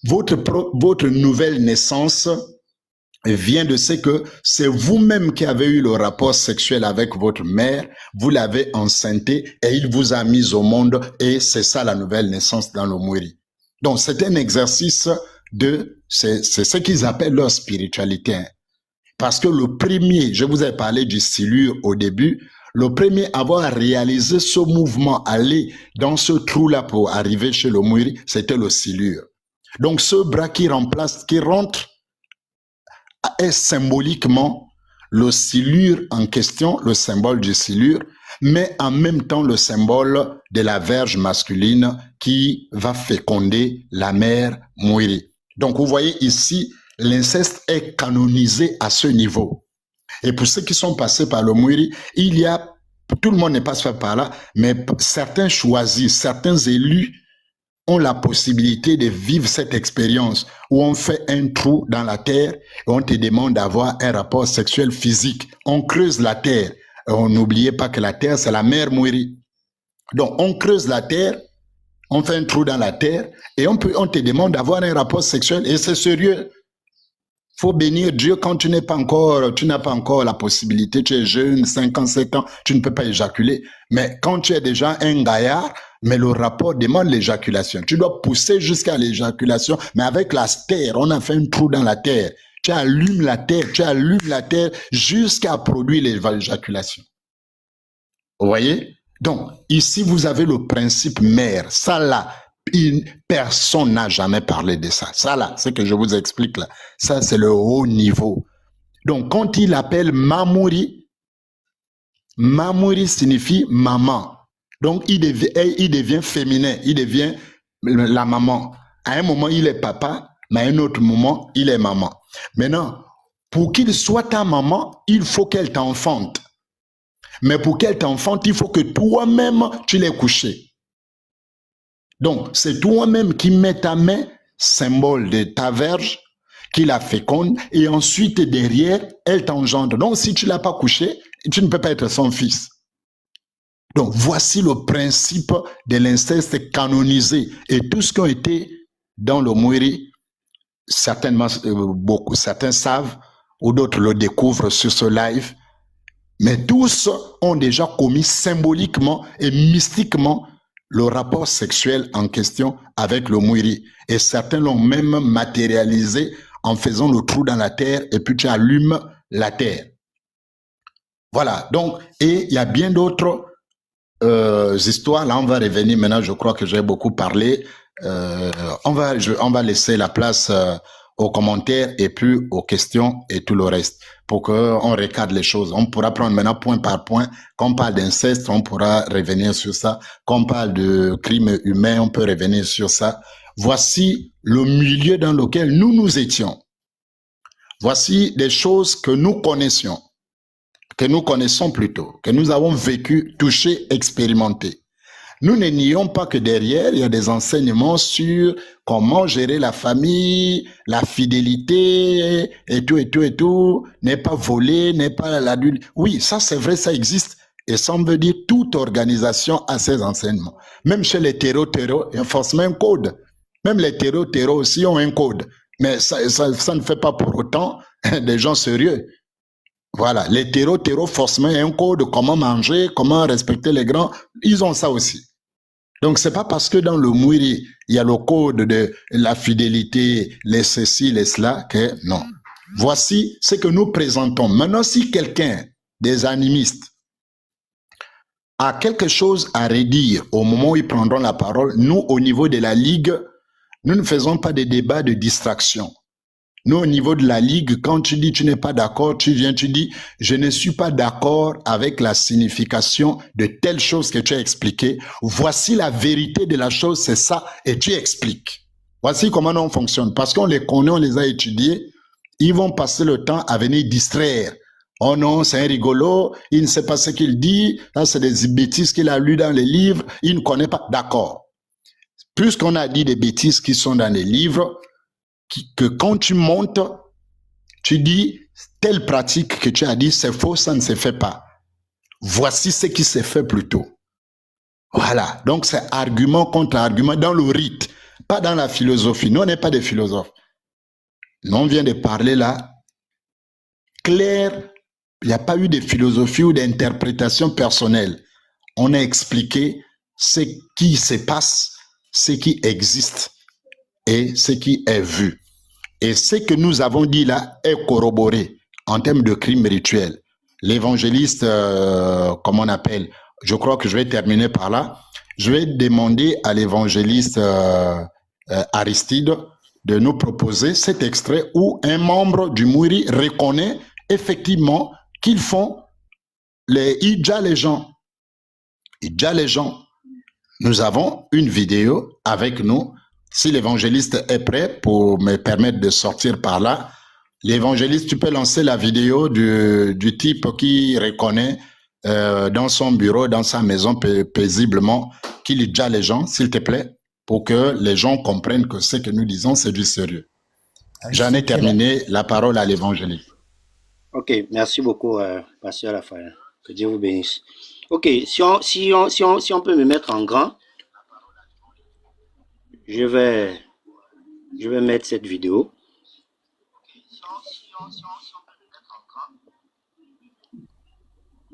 [SPEAKER 4] votre nouvelle naissance vient de ce que c'est vous-même qui avez eu le rapport sexuel avec votre mère, vous l'avez enceintée et il vous a mis au monde et c'est ça la nouvelle naissance dans le Mwiri. Donc, c'est un exercice c'est ce qu'ils appellent leur spiritualité. Parce que le premier, je vous ai parlé du silure au début, le premier à avoir réalisé ce mouvement, aller dans ce trou-là pour arriver chez le Mwiri, c'était le silure. Donc ce bras qui rentre, est symboliquement le silure en question, le symbole du silure, mais en même temps le symbole de la verge masculine qui va féconder la mère Mwiri. Donc, vous voyez ici, l'inceste est canonisé à ce niveau. Et pour ceux qui sont passés par le Mwiri, tout le monde n'est pas passé par là, mais certains choisis, certains élus ont la possibilité de vivre cette expérience où on fait un trou dans la terre et on te demande d'avoir un rapport sexuel physique. On creuse la terre. N'oubliez pas que la terre, c'est la mère Mwiri. Donc, on creuse la terre, on fait un trou dans la terre et on te demande d'avoir un rapport sexuel et c'est sérieux. Faut bénir Dieu quand tu n'as pas encore la possibilité, tu es jeune, 5 ans, 7 ans, tu ne peux pas éjaculer. Mais quand tu es déjà un gaillard, mais le rapport demande l'éjaculation. Tu dois pousser jusqu'à l'éjaculation, mais avec la terre, on a fait un trou dans la terre. Tu allumes la terre jusqu'à produire l'éjaculation. Vous voyez? Donc, ici, vous avez le principe mère. Ça là, personne n'a jamais parlé de ça. Ça là, ce que je vous explique là, ça c'est le haut niveau. Donc, quand il appelle Mamuri, Mamuri signifie maman. Donc, il devient féminin, il devient la maman. À un moment, il est papa, mais à un autre moment, il est maman. Maintenant, pour qu'il soit ta maman, il faut qu'elle t'enfante. Mais pour qu'elle t'enfante, il faut que toi-même, tu l'aies couché. Donc, c'est toi-même qui mets ta main, symbole de ta verge, qui la féconde, et ensuite, derrière, elle t'engendre. Donc, si tu ne l'as pas couché, tu ne peux pas être son fils. Donc, voici le principe de l'inceste canonisé. Et tous ceux qui ont été dans le Mouiri, certainement, certains savent, ou d'autres le découvrent sur ce live, mais tous ont déjà commis symboliquement et mystiquement le rapport sexuel en question avec le Mouiri. Et certains l'ont même matérialisé en faisant le trou dans la terre et puis tu allumes la terre. Voilà, donc, et il y a bien d'autres histoires. Là, on va revenir maintenant, je crois que j'ai beaucoup parlé. On va laisser la place aux commentaires et puis aux questions et tout le reste pour qu'on recadre les choses. On pourra prendre maintenant point par point. Quand on parle d'inceste, on pourra revenir sur ça. Quand on parle de crimes humains, on peut revenir sur ça. Voici le milieu dans lequel nous nous étions. Voici des choses que nous connaissions, que nous connaissons plutôt, que nous avons vécu, touché, expérimenté. Nous ne nions pas que derrière, il y a des enseignements sur comment gérer la famille, la fidélité, et tout, n'est pas voler, n'est pas l'adulte. Oui, ça c'est vrai, ça existe. Et ça veut dire toute organisation a ses enseignements. Même chez les terreaux, il y a forcément un code. Même les terreaux aussi ont un code. Mais ça ne fait pas pour autant des gens sérieux. Voilà, les terreaux, forcément, il y a un code de comment manger, comment respecter les grands. Ils ont ça aussi. Donc, c'est pas parce que dans le Mouiri, il y a le code de la fidélité, les ceci, les cela, que non. Voici ce que nous présentons. Maintenant, si quelqu'un, des animistes, a quelque chose à redire au moment où ils prendront la parole, nous, au niveau de la Ligue, nous ne faisons pas des débats de distraction. Nous, au niveau de la Ligue, quand tu dis tu n'es pas d'accord, tu viens, tu dis je ne suis pas d'accord avec la signification de telle chose que tu as expliquée. Voici la vérité de la chose, c'est ça, et tu expliques. Voici comment on fonctionne. Parce qu'on les connaît, on les a étudiés, ils vont passer le temps à venir distraire. Oh non, c'est un rigolo, il ne sait pas ce qu'il dit, là c'est des bêtises qu'il a lues dans les livres, il ne connaît pas. D'accord. Puisqu'on a dit des bêtises qui sont dans les livres, que quand tu montes, tu dis telle pratique que tu as dit c'est faux, ça ne se fait pas. Voici ce qui se fait plutôt. Voilà, donc c'est argument contre argument dans le rite, pas dans la philosophie. Nous, on n'est pas des philosophes. Nous, on vient de parler là, clair, il n'y a pas eu de philosophie ou d'interprétation personnelle. On a expliqué ce qui se passe, ce qui existe et ce qui est vu. Et ce que nous avons dit là est corroboré en termes de crimes rituels. L'évangéliste, comment on appelle, je crois que je vais terminer par là. Je vais demander à l'évangéliste Aristide de nous proposer cet extrait où un membre du Mouiri reconnaît effectivement qu'ils font les idja les gens. Idja les gens. Nous avons une vidéo avec nous. Si l'évangéliste est prêt pour me permettre de sortir par là, l'évangéliste, tu peux lancer la vidéo du type qui reconnaît dans son bureau, dans sa maison paisiblement, qu'il est déjà les gens, s'il te plaît, pour que les gens comprennent que ce que nous disons, c'est du sérieux. J'en ai terminé. La parole à l'évangéliste.
[SPEAKER 1] Ok, merci beaucoup, Pasteur Raphaël. Que Dieu vous bénisse. Ok, si on peut me mettre en grand, je vais mettre cette vidéo.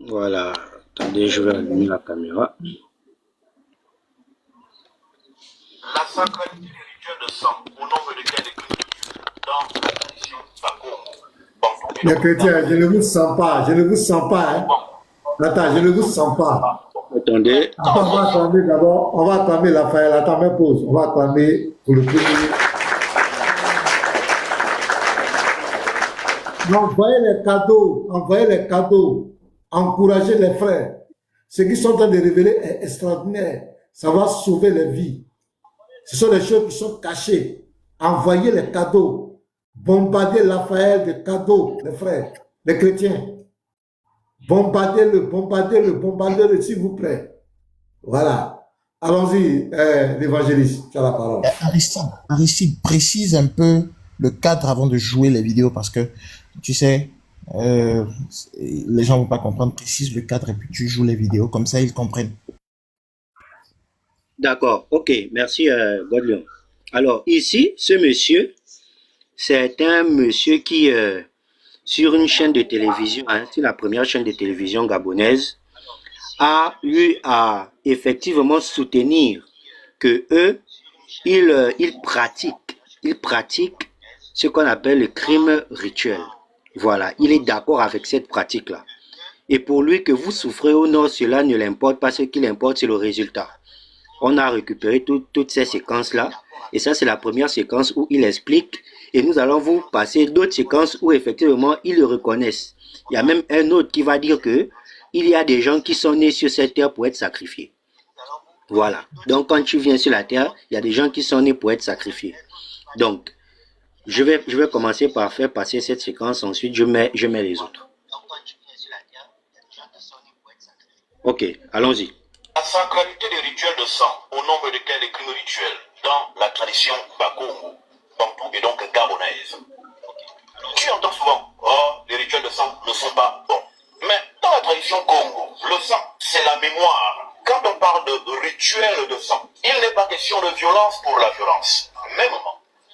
[SPEAKER 1] Voilà. Attendez, je vais allumer la caméra.
[SPEAKER 5] La sacralité des rituels de sang, au nombre de quel dans la tradition Bakomo.
[SPEAKER 6] Les chrétiens, je ne vous sens pas, hein. Attends, je ne vous sens pas.
[SPEAKER 1] Attendez.
[SPEAKER 6] Attends, on va attendre d'abord, on va attendre Raphaël, attends, mais pause. On va attendre pour le premier. Envoyez les cadeaux, encouragez les frères. Ce qu'ils sont en train de révéler est extraordinaire. Ça va sauver les vies. Ce sont des choses qui sont cachées. Envoyez les cadeaux. Bombardez Raphaël de cadeaux, les frères, les chrétiens. Bombardez-le, s'il vous plaît. Voilà. Allons-y, l'évangéliste, tu as la parole.
[SPEAKER 2] Aristide, précise un peu le cadre avant de jouer les vidéos parce que, tu sais, Les gens vont pas comprendre. Précise le cadre et puis tu joues les vidéos. Comme ça, ils comprennent.
[SPEAKER 1] D'accord, ok, merci Godlion. Alors ici, ce monsieur, c'est un monsieur qui, sur une chaîne de télévision, hein, c'est la première chaîne de télévision gabonaise, a eu à effectivement soutenir que eux, ils pratiquent ce qu'on appelle le crime rituel. Voilà, il est d'accord avec cette pratique-là. Et pour lui, que vous souffrez ou non, cela ne l'importe pas. Ce qui l'importe, c'est le résultat. On a récupéré toutes ces séquences-là. Et ça, c'est la première séquence où il explique. Et nous allons vous passer d'autres séquences où effectivement, ils le reconnaissent. Il y a même un autre qui va dire que il y a des gens qui sont nés sur cette terre pour être sacrifiés. Voilà. Donc, quand tu viens sur la terre, il y a des gens qui sont nés pour être sacrifiés. Donc, je vais commencer par faire passer cette séquence. Ensuite, je mets les autres. Ok, allons-y.
[SPEAKER 5] La sacralité des rituels de sang, au nombre desquels les crimes rituels, dans la tradition Bakongo, Bantou et donc gabonaise. Tu entends souvent, oh, les rituels de sang ne sont pas bons. Mais dans la tradition Congo, le sang, c'est la mémoire. Quand on parle de rituel de sang, il n'est pas question de violence pour la violence. Même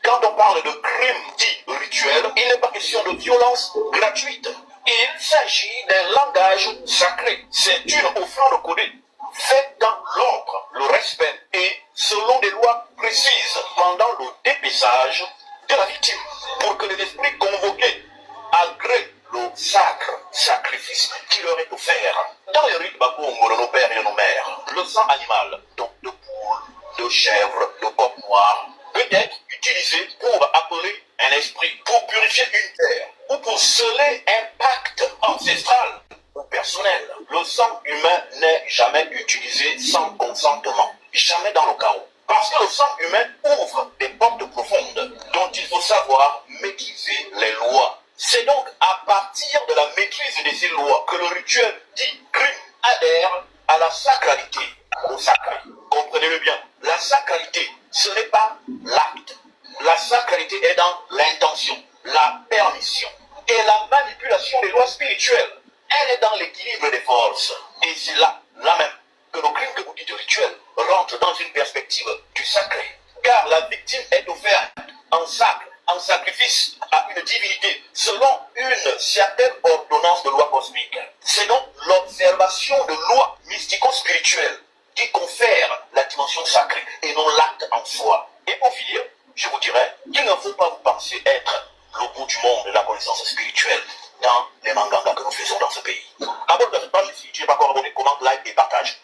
[SPEAKER 5] quand on parle de crime dit rituel, il n'est pas question de violence gratuite. Il s'agit d'un langage sacré. C'est une offrande codée, faite dans l'ordre, le respect et selon des lois précises pendant le dépaissage de la victime, pour que les esprits convoqués agréent le sacre sacrifice qui leur est offert. Dans les rites Bakongo de nos pères et de nos mères, le sang animal, donc de poule, de chèvre, de coq noir, peut être utilisé pour appeler un esprit, pour purifier une terre, ou pour sceller un pacte ancestral ou personnel. Le sang humain n'est jamais utilisé sans consentement, jamais dans le chaos. Parce que le sang humain ouvre des portes profondes dont il faut savoir maîtriser les lois. C'est donc à partir de la maîtrise de ces lois que le rituel dit crime adhère à la sacralité, au sacré. Comprenez-le bien, la sacralité, ce n'est pas l'acte. La sacralité est dans l'intention, la permission et la manipulation des lois spirituelles. Elle est dans l'équilibre des forces. Et c'est là même, que nos crimes que vous dites rituels rentrent dans une perspective du sacré. Car la victime est offerte en sacre, en sacrifice à une divinité, selon une certaine ordonnance de loi cosmique. C'est donc l'observation de lois mystico-spirituelles qui confère la dimension sacrée et non l'acte en soi. Et pour finir, je vous dirais, il ne faut pas vous penser être le bout du monde de la connaissance spirituelle dans les mangangas que nous faisons dans ce pays. Abonne à cette page ici, tu n'es pas encore abonné, commente, like et partage.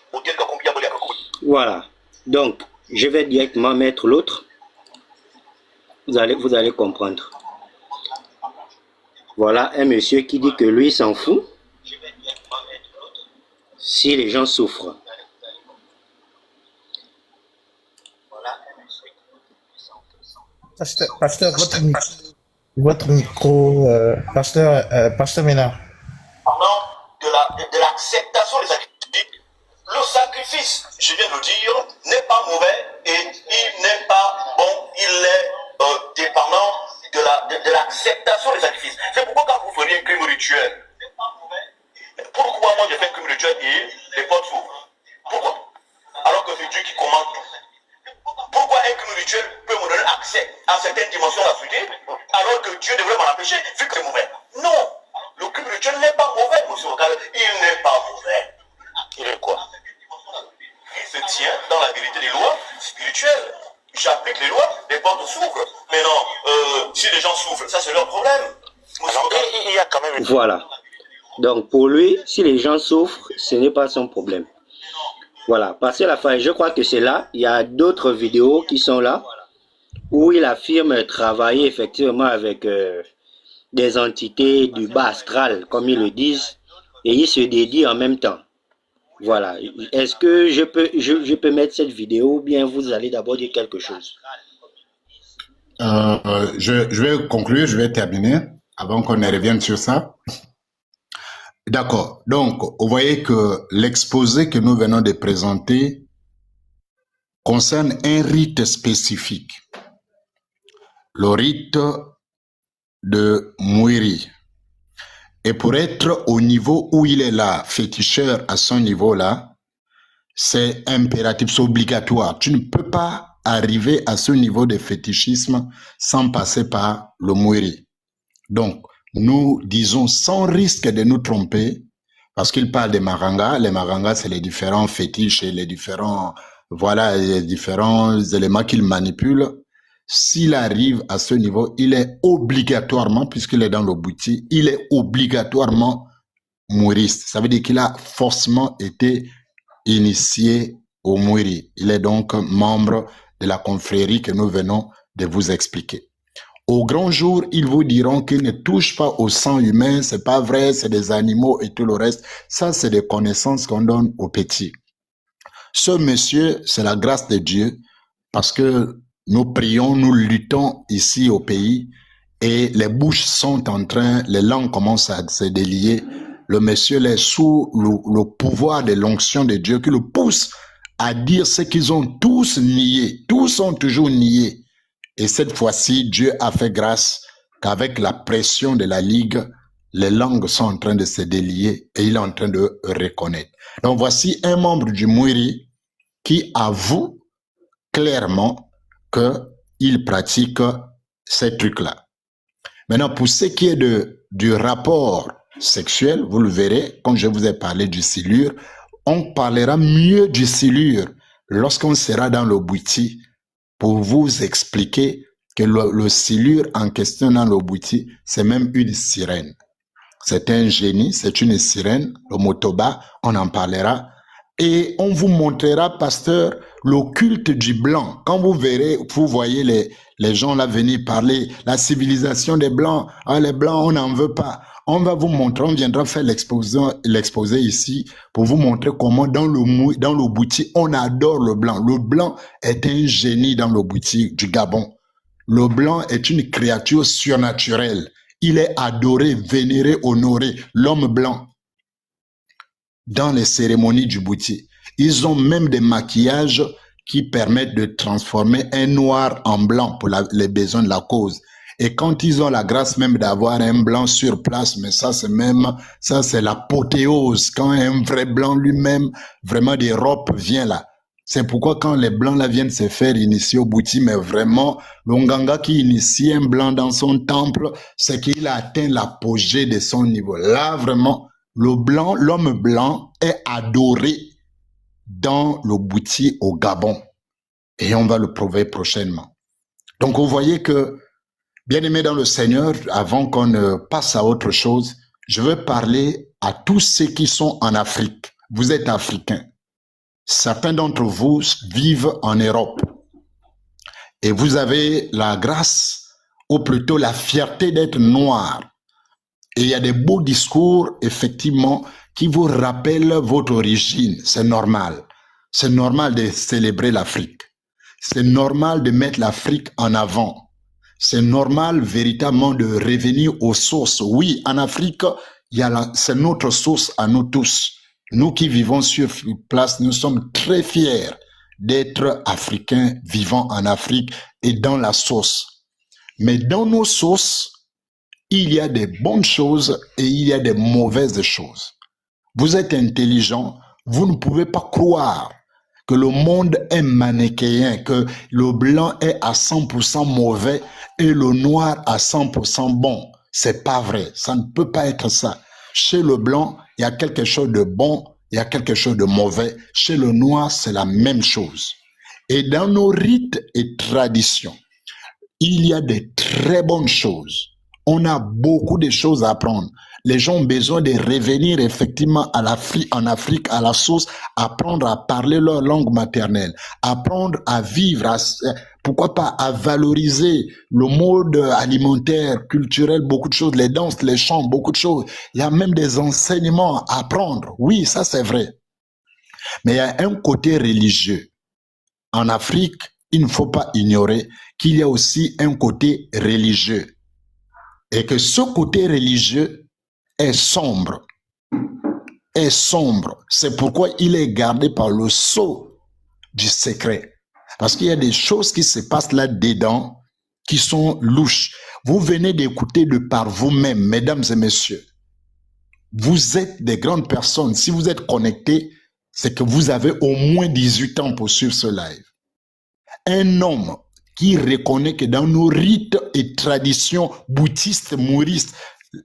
[SPEAKER 1] Voilà. Donc, je vais directement mettre l'autre. Vous allez comprendre. Voilà un monsieur qui dit que lui s'en fout si les gens souffrent.
[SPEAKER 2] Pasteur, votre micro, Pasteur Ménard.
[SPEAKER 5] De l'acceptation des sacrifices. Le sacrifice, je viens de le dire, n'est pas mauvais et il n'est pas bon, il est dépendant de l'acceptation des sacrifices. C'est pourquoi quand vous feriez un crime rituel, pourquoi moi j'ai fait un crime rituel et les portes s'ouvrent? Pourquoi? Alors que c'est Dieu qui commande tout. Pourquoi un crime rituel peut me donner accès à certaines dimensions de la société alors que Dieu devrait m'en empêcher vu que c'est mauvais? Non! Le crime rituel n'est pas mauvais, monsieur Okale. Il n'est pas mauvais. Il est quoi? Il se tient dans la vérité des lois spirituelles. J'applique les lois, les portes s'ouvrent. Mais non, si les gens souffrent, ça c'est leur problème. Monsieur Okale, il y a quand même une...
[SPEAKER 1] Voilà. Donc pour lui, si les gens souffrent, ce n'est pas son problème. Voilà. Passez la fin. Je crois que c'est là. Il y a d'autres vidéos qui sont là où il affirme travailler effectivement avec des entités du bas astral, comme ils le disent, et il se dédie en même temps. Voilà. Est-ce que je peux mettre cette vidéo ou bien vous allez d'abord dire quelque chose?
[SPEAKER 4] Je vais conclure, je vais terminer avant qu'on ne revienne sur ça. D'accord. Donc, vous voyez que l'exposé que nous venons de présenter concerne un rite spécifique. Le rite de Mouiri. Et pour être au niveau où il est là, féticheur à son niveau-là, c'est impératif, c'est obligatoire. Tu ne peux pas arriver à ce niveau de fétichisme sans passer par le Mwiri. Donc, nous disons sans risque de nous tromper, parce qu'il parle des marangas. Les marangas, c'est les différents fétiches et les différents, voilà, les différents éléments qu'il manipule. S'il arrive à ce niveau, il est obligatoirement, puisqu'il est dans le bouti, il est obligatoirement mouriste. Ça veut dire qu'il a forcément été initié au Mwiri. Il est donc membre de la confrérie que nous venons de vous expliquer. Au grand jour, ils vous diront qu'ils ne touchent pas au sang humain, c'est pas vrai, c'est des animaux et tout le reste. Ça, c'est des connaissances qu'on donne aux petits. Ce monsieur, c'est la grâce de Dieu, parce que nous prions, nous luttons ici au pays, et les bouches sont en train, les langues commencent à se délier. Le monsieur est sous le pouvoir de l'onction de Dieu qui le pousse à dire ce qu'ils ont tous nié. Tous ont toujours nié. Et cette fois-ci, Dieu a fait grâce qu'avec la pression de la Ligue, les langues sont en train de se délier et il est en train de reconnaître. Donc voici un membre du Mwiri qui avoue clairement qu'il pratique ces trucs-là. Maintenant, pour ce qui est du rapport sexuel, vous le verrez, comme je vous ai parlé du silure, on parlera mieux du silure lorsqu'on sera dans le bouti pour vous expliquer que le silure en question dans le bouti, c'est même une sirène. C'est un génie, c'est une sirène, le motoba, on en parlera. Et on vous montrera, pasteur, le culte du blanc. Quand vous verrez, vous voyez les gens là venir parler, la civilisation des blancs, ah, les blancs, on n'en veut pas. On va vous montrer, on viendra faire l'exposé ici pour vous montrer comment dans le bouti, on adore le blanc. Le blanc est un génie dans le bouti du Gabon. Le blanc est une créature surnaturelle. Il est adoré, vénéré, honoré, l'homme blanc. Dans les cérémonies du bouti, ils ont même des maquillages qui permettent de transformer un noir en blanc pour les besoins de la cause. Et quand ils ont la grâce même d'avoir un blanc sur place, mais ça c'est l'apothéose, quand un vrai blanc lui-même, vraiment d'Europe vient là. C'est pourquoi quand les blancs là viennent se faire initier au bouti, mais vraiment, l'Onganga qui initie un blanc dans son temple, c'est qu'il a atteint l'apogée de son niveau. Là, vraiment, l'homme blanc est adoré dans le bouti au Gabon. Et on va le prouver prochainement. Donc, vous voyez que, bien aimé dans le Seigneur, avant qu'on ne passe à autre chose, je veux parler à tous ceux qui sont en Afrique. Vous êtes africains. Certains d'entre vous vivent en Europe. Et vous avez la grâce, ou plutôt la fierté d'être noir. Et il y a des beaux discours, effectivement, qui vous rappellent votre origine. C'est normal. C'est normal de célébrer l'Afrique. C'est normal de mettre l'Afrique en avant. C'est normal véritablement de revenir aux sources. Oui, en Afrique, c'est notre source à nous tous. Nous qui vivons sur place, nous sommes très fiers d'être Africains vivant en Afrique et dans la source. Mais dans nos sources, il y a des bonnes choses et il y a des mauvaises choses. Vous êtes intelligent, vous ne pouvez pas croire que le monde est manichéen, que le blanc est à 100% mauvais et le noir à 100% bon. C'est pas vrai, ça ne peut pas être ça. Chez le blanc, il y a quelque chose de bon, il y a quelque chose de mauvais. Chez le noir, c'est la même chose. Et dans nos rites et traditions, il y a des très bonnes choses. On a beaucoup de choses à apprendre. Les gens ont besoin de revenir effectivement en Afrique, à la source, apprendre à parler leur langue maternelle, apprendre à vivre, pourquoi pas à valoriser le mode alimentaire, culturel, beaucoup de choses, les danses, les chants, beaucoup de choses. Il y a même des enseignements à apprendre. Oui, ça c'est vrai. Mais il y a un côté religieux. En Afrique, il ne faut pas ignorer qu'il y a aussi un côté religieux. Et que ce côté religieux est sombre. Est sombre. C'est pourquoi il est gardé par le sceau du secret. Parce qu'il y a des choses qui se passent là-dedans qui sont louches. Vous venez d'écouter de par vous-même, mesdames et messieurs, vous êtes des grandes personnes. Si vous êtes connectés, c'est que vous avez au moins 18 ans pour suivre ce live. Un homme qui reconnaît que dans nos rites et traditions bouddhistes, mouristes,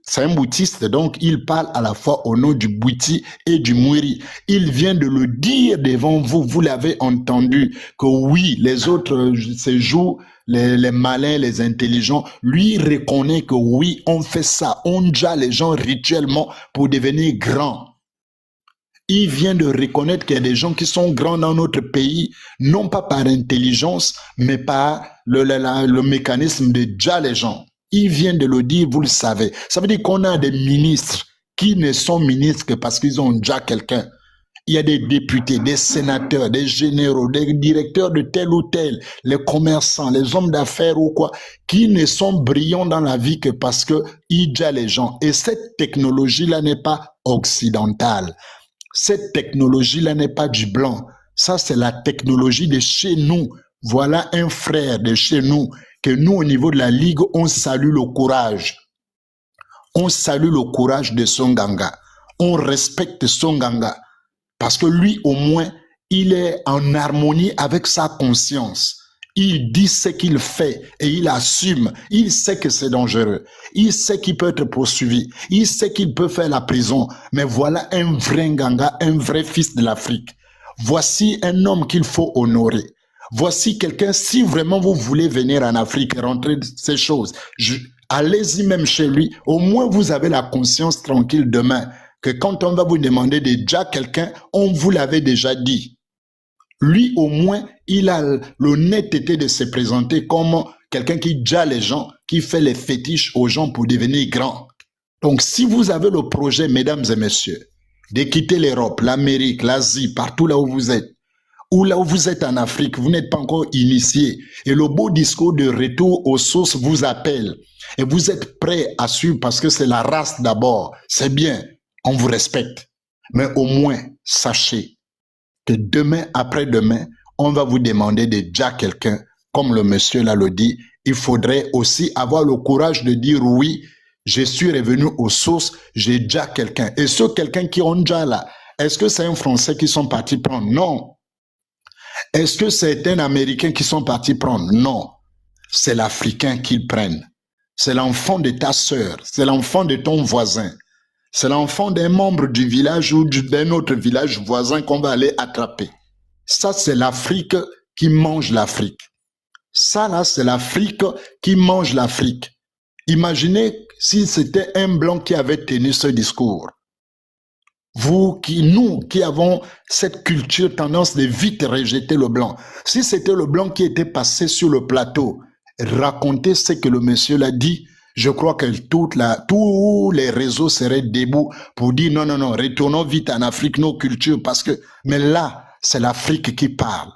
[SPEAKER 4] c'est un bouddhiste, donc il parle à la fois au nom du Bouti et du Mouri. Il vient de le dire devant vous, vous l'avez entendu, que oui, les autres se jouent, les malins, les intelligents, lui reconnaît que oui, on fait ça, on ja les gens rituellement pour devenir grands. Il vient de reconnaître qu'il y a des gens qui sont grands dans notre pays, non pas par intelligence, mais par le mécanisme de ja les gens. Il vient de le dire, vous le savez. Ça veut dire qu'on a des ministres qui ne sont ministres que parce qu'ils ont déjà quelqu'un. Il y a des députés, des sénateurs, des généraux, des directeurs de tel ou tel, les commerçants, les hommes d'affaires ou quoi, qui ne sont brillants dans la vie que parce qu'ils déjà les gens. Et cette technologie-là n'est pas occidentale. Cette technologie-là n'est pas du blanc. Ça, c'est la technologie de chez nous. Voilà un frère de chez nous que nous, au niveau de la Ligue, on salue le courage. On salue le courage de Songanga. On respecte Songanga. Parce que lui, au moins, il est en harmonie avec sa conscience. Il dit ce qu'il fait et il assume. Il sait que c'est dangereux. Il sait qu'il peut être poursuivi. Il sait qu'il peut faire la prison. Mais voilà un vrai Nganga, un vrai fils de l'Afrique. Voici un homme qu'il faut honorer. Voici quelqu'un, si vraiment vous voulez venir en Afrique et rentrer ces choses, allez-y même chez lui. Au moins, vous avez la conscience tranquille demain que quand on va vous demander de déjà quelqu'un, on vous l'avait déjà dit. Lui, au moins, il a l'honnêteté de se présenter comme quelqu'un qui déjà les gens, qui fait les fétiches aux gens pour devenir grand. Donc, si vous avez le projet, mesdames et messieurs, de quitter l'Europe, l'Amérique, l'Asie, partout là où vous êtes, ou là où vous êtes en Afrique, vous n'êtes pas encore initié, et le beau discours de retour aux sources vous appelle, et vous êtes prêt à suivre parce que c'est la race d'abord, c'est bien, on vous respecte, mais au moins, sachez que demain, après-demain, on va vous demander de déjà quelqu'un, comme le monsieur là le dit, il faudrait aussi avoir le courage de dire oui, je suis revenu aux sources, j'ai déjà quelqu'un. Et ce quelqu'un qui ont déjà là, est-ce que c'est un Français qui sont partis prendre? Non. Est-ce que c'est un Américain qui sont partis prendre? Non. C'est l'Africain qu'ils prennent. C'est l'enfant de ta sœur, c'est l'enfant de ton voisin. C'est l'enfant d'un membre du village ou d'un autre village voisin qu'on va aller attraper. Ça, c'est l'Afrique qui mange l'Afrique. Ça, là, c'est l'Afrique qui mange l'Afrique. Imaginez si c'était un blanc qui avait tenu ce discours. Nous qui avons cette culture tendance de vite rejeter le blanc. Si c'était le blanc qui était passé sur le plateau, raconter ce que le monsieur l'a dit, je crois que tous les réseaux seraient debout pour dire non, non, non, retournons vite en Afrique, nos cultures, parce que, mais là, c'est l'Afrique qui parle.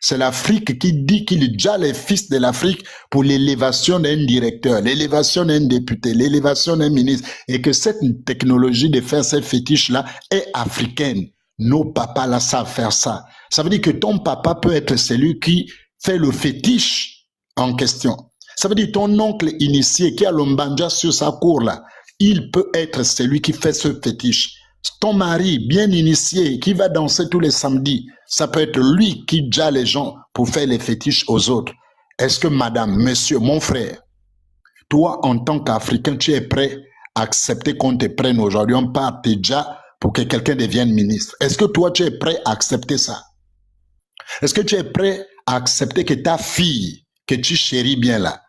[SPEAKER 4] C'est l'Afrique qui dit qu'il est déjà les fils de l'Afrique pour l'élévation d'un directeur, l'élévation d'un député, l'élévation d'un ministre, et que cette technologie de faire ces fétiches-là est africaine. Nos papas là savent faire ça. Ça veut dire que ton papa peut être celui qui fait le fétiche en question. Ça veut dire ton oncle initié qui a le mbanja sur sa cour là, il peut être celui qui fait ce fétiche. Ton mari bien initié qui va danser tous les samedis, ça peut être lui qui déjà les gens pour faire les fétiches aux autres. Est-ce que madame, monsieur, mon frère, toi en tant qu'Africain, tu es prêt à accepter qu'on te prenne aujourd'hui? On part déjà pour que quelqu'un devienne ministre. Est-ce que toi tu es prêt à accepter ça? Est-ce que tu es prêt à accepter que ta fille, que tu chéris bien là,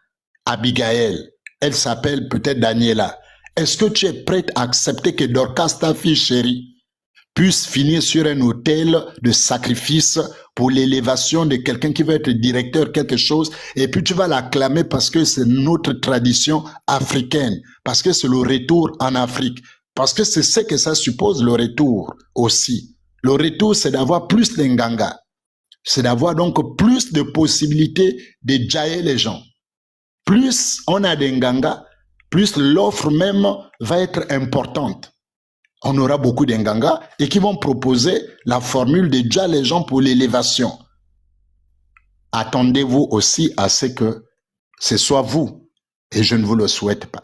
[SPEAKER 4] Abigail, elle s'appelle peut-être Daniela. Est-ce que tu es prête à accepter que Dorcas, ta fille chérie, puisse finir sur un autel de sacrifice pour l'élévation de quelqu'un qui va être directeur quelque chose, et puis tu vas l'acclamer parce que c'est notre tradition africaine, parce que c'est le retour en Afrique, parce que c'est ce que ça suppose, le retour aussi. Le retour, c'est d'avoir plus d'Nganga. C'est d'avoir donc plus de possibilités de jailler les gens. Plus on a d'Nganga, plus l'offre même va être importante. On aura beaucoup d'Nganga et qui vont proposer la formule de déjà les gens pour l'élévation. Attendez-vous aussi à ce que ce soit vous, et je ne vous le souhaite pas.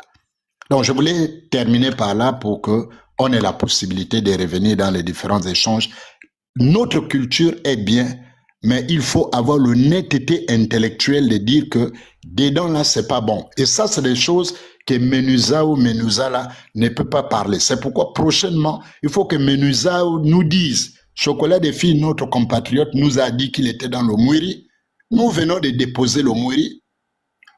[SPEAKER 4] Donc je voulais terminer par là pour que on ait la possibilité de revenir dans les différents échanges. Notre culture est bien, mais il faut avoir l'honnêteté intellectuelle de dire que dedans là, c'est pas bon. Et ça, c'est des choses que Menuza ou Menuza là ne peut pas parler. C'est pourquoi prochainement, il faut que Menuza nous dise, Chocolat des filles, notre compatriote, nous a dit qu'il était dans le Mouiri. Nous venons de déposer le Mouiri.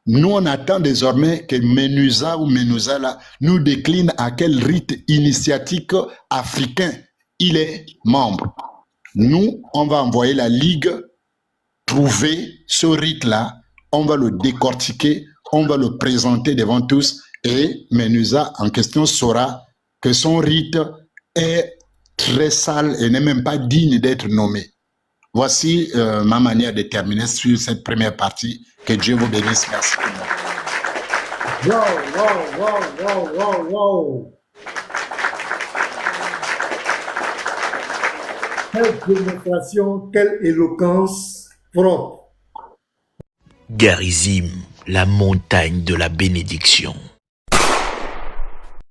[SPEAKER 4] Nous, on attend désormais que Menuza ou Menuza là nous décline à quel rite initiatique africain il est membre. Nous, on va envoyer la Ligue trouver ce rite-là, on va le décortiquer, on va le présenter devant tous et Menuza en question saura que son rite est très sale et n'est même pas digne d'être nommé. Voici ma manière de terminer sur cette première partie. Que Dieu vous bénisse. Merci tout le monde.
[SPEAKER 6] Wow. Quelle démonstration, quelle éloquence propre.
[SPEAKER 7] Garizim, la montagne de la bénédiction.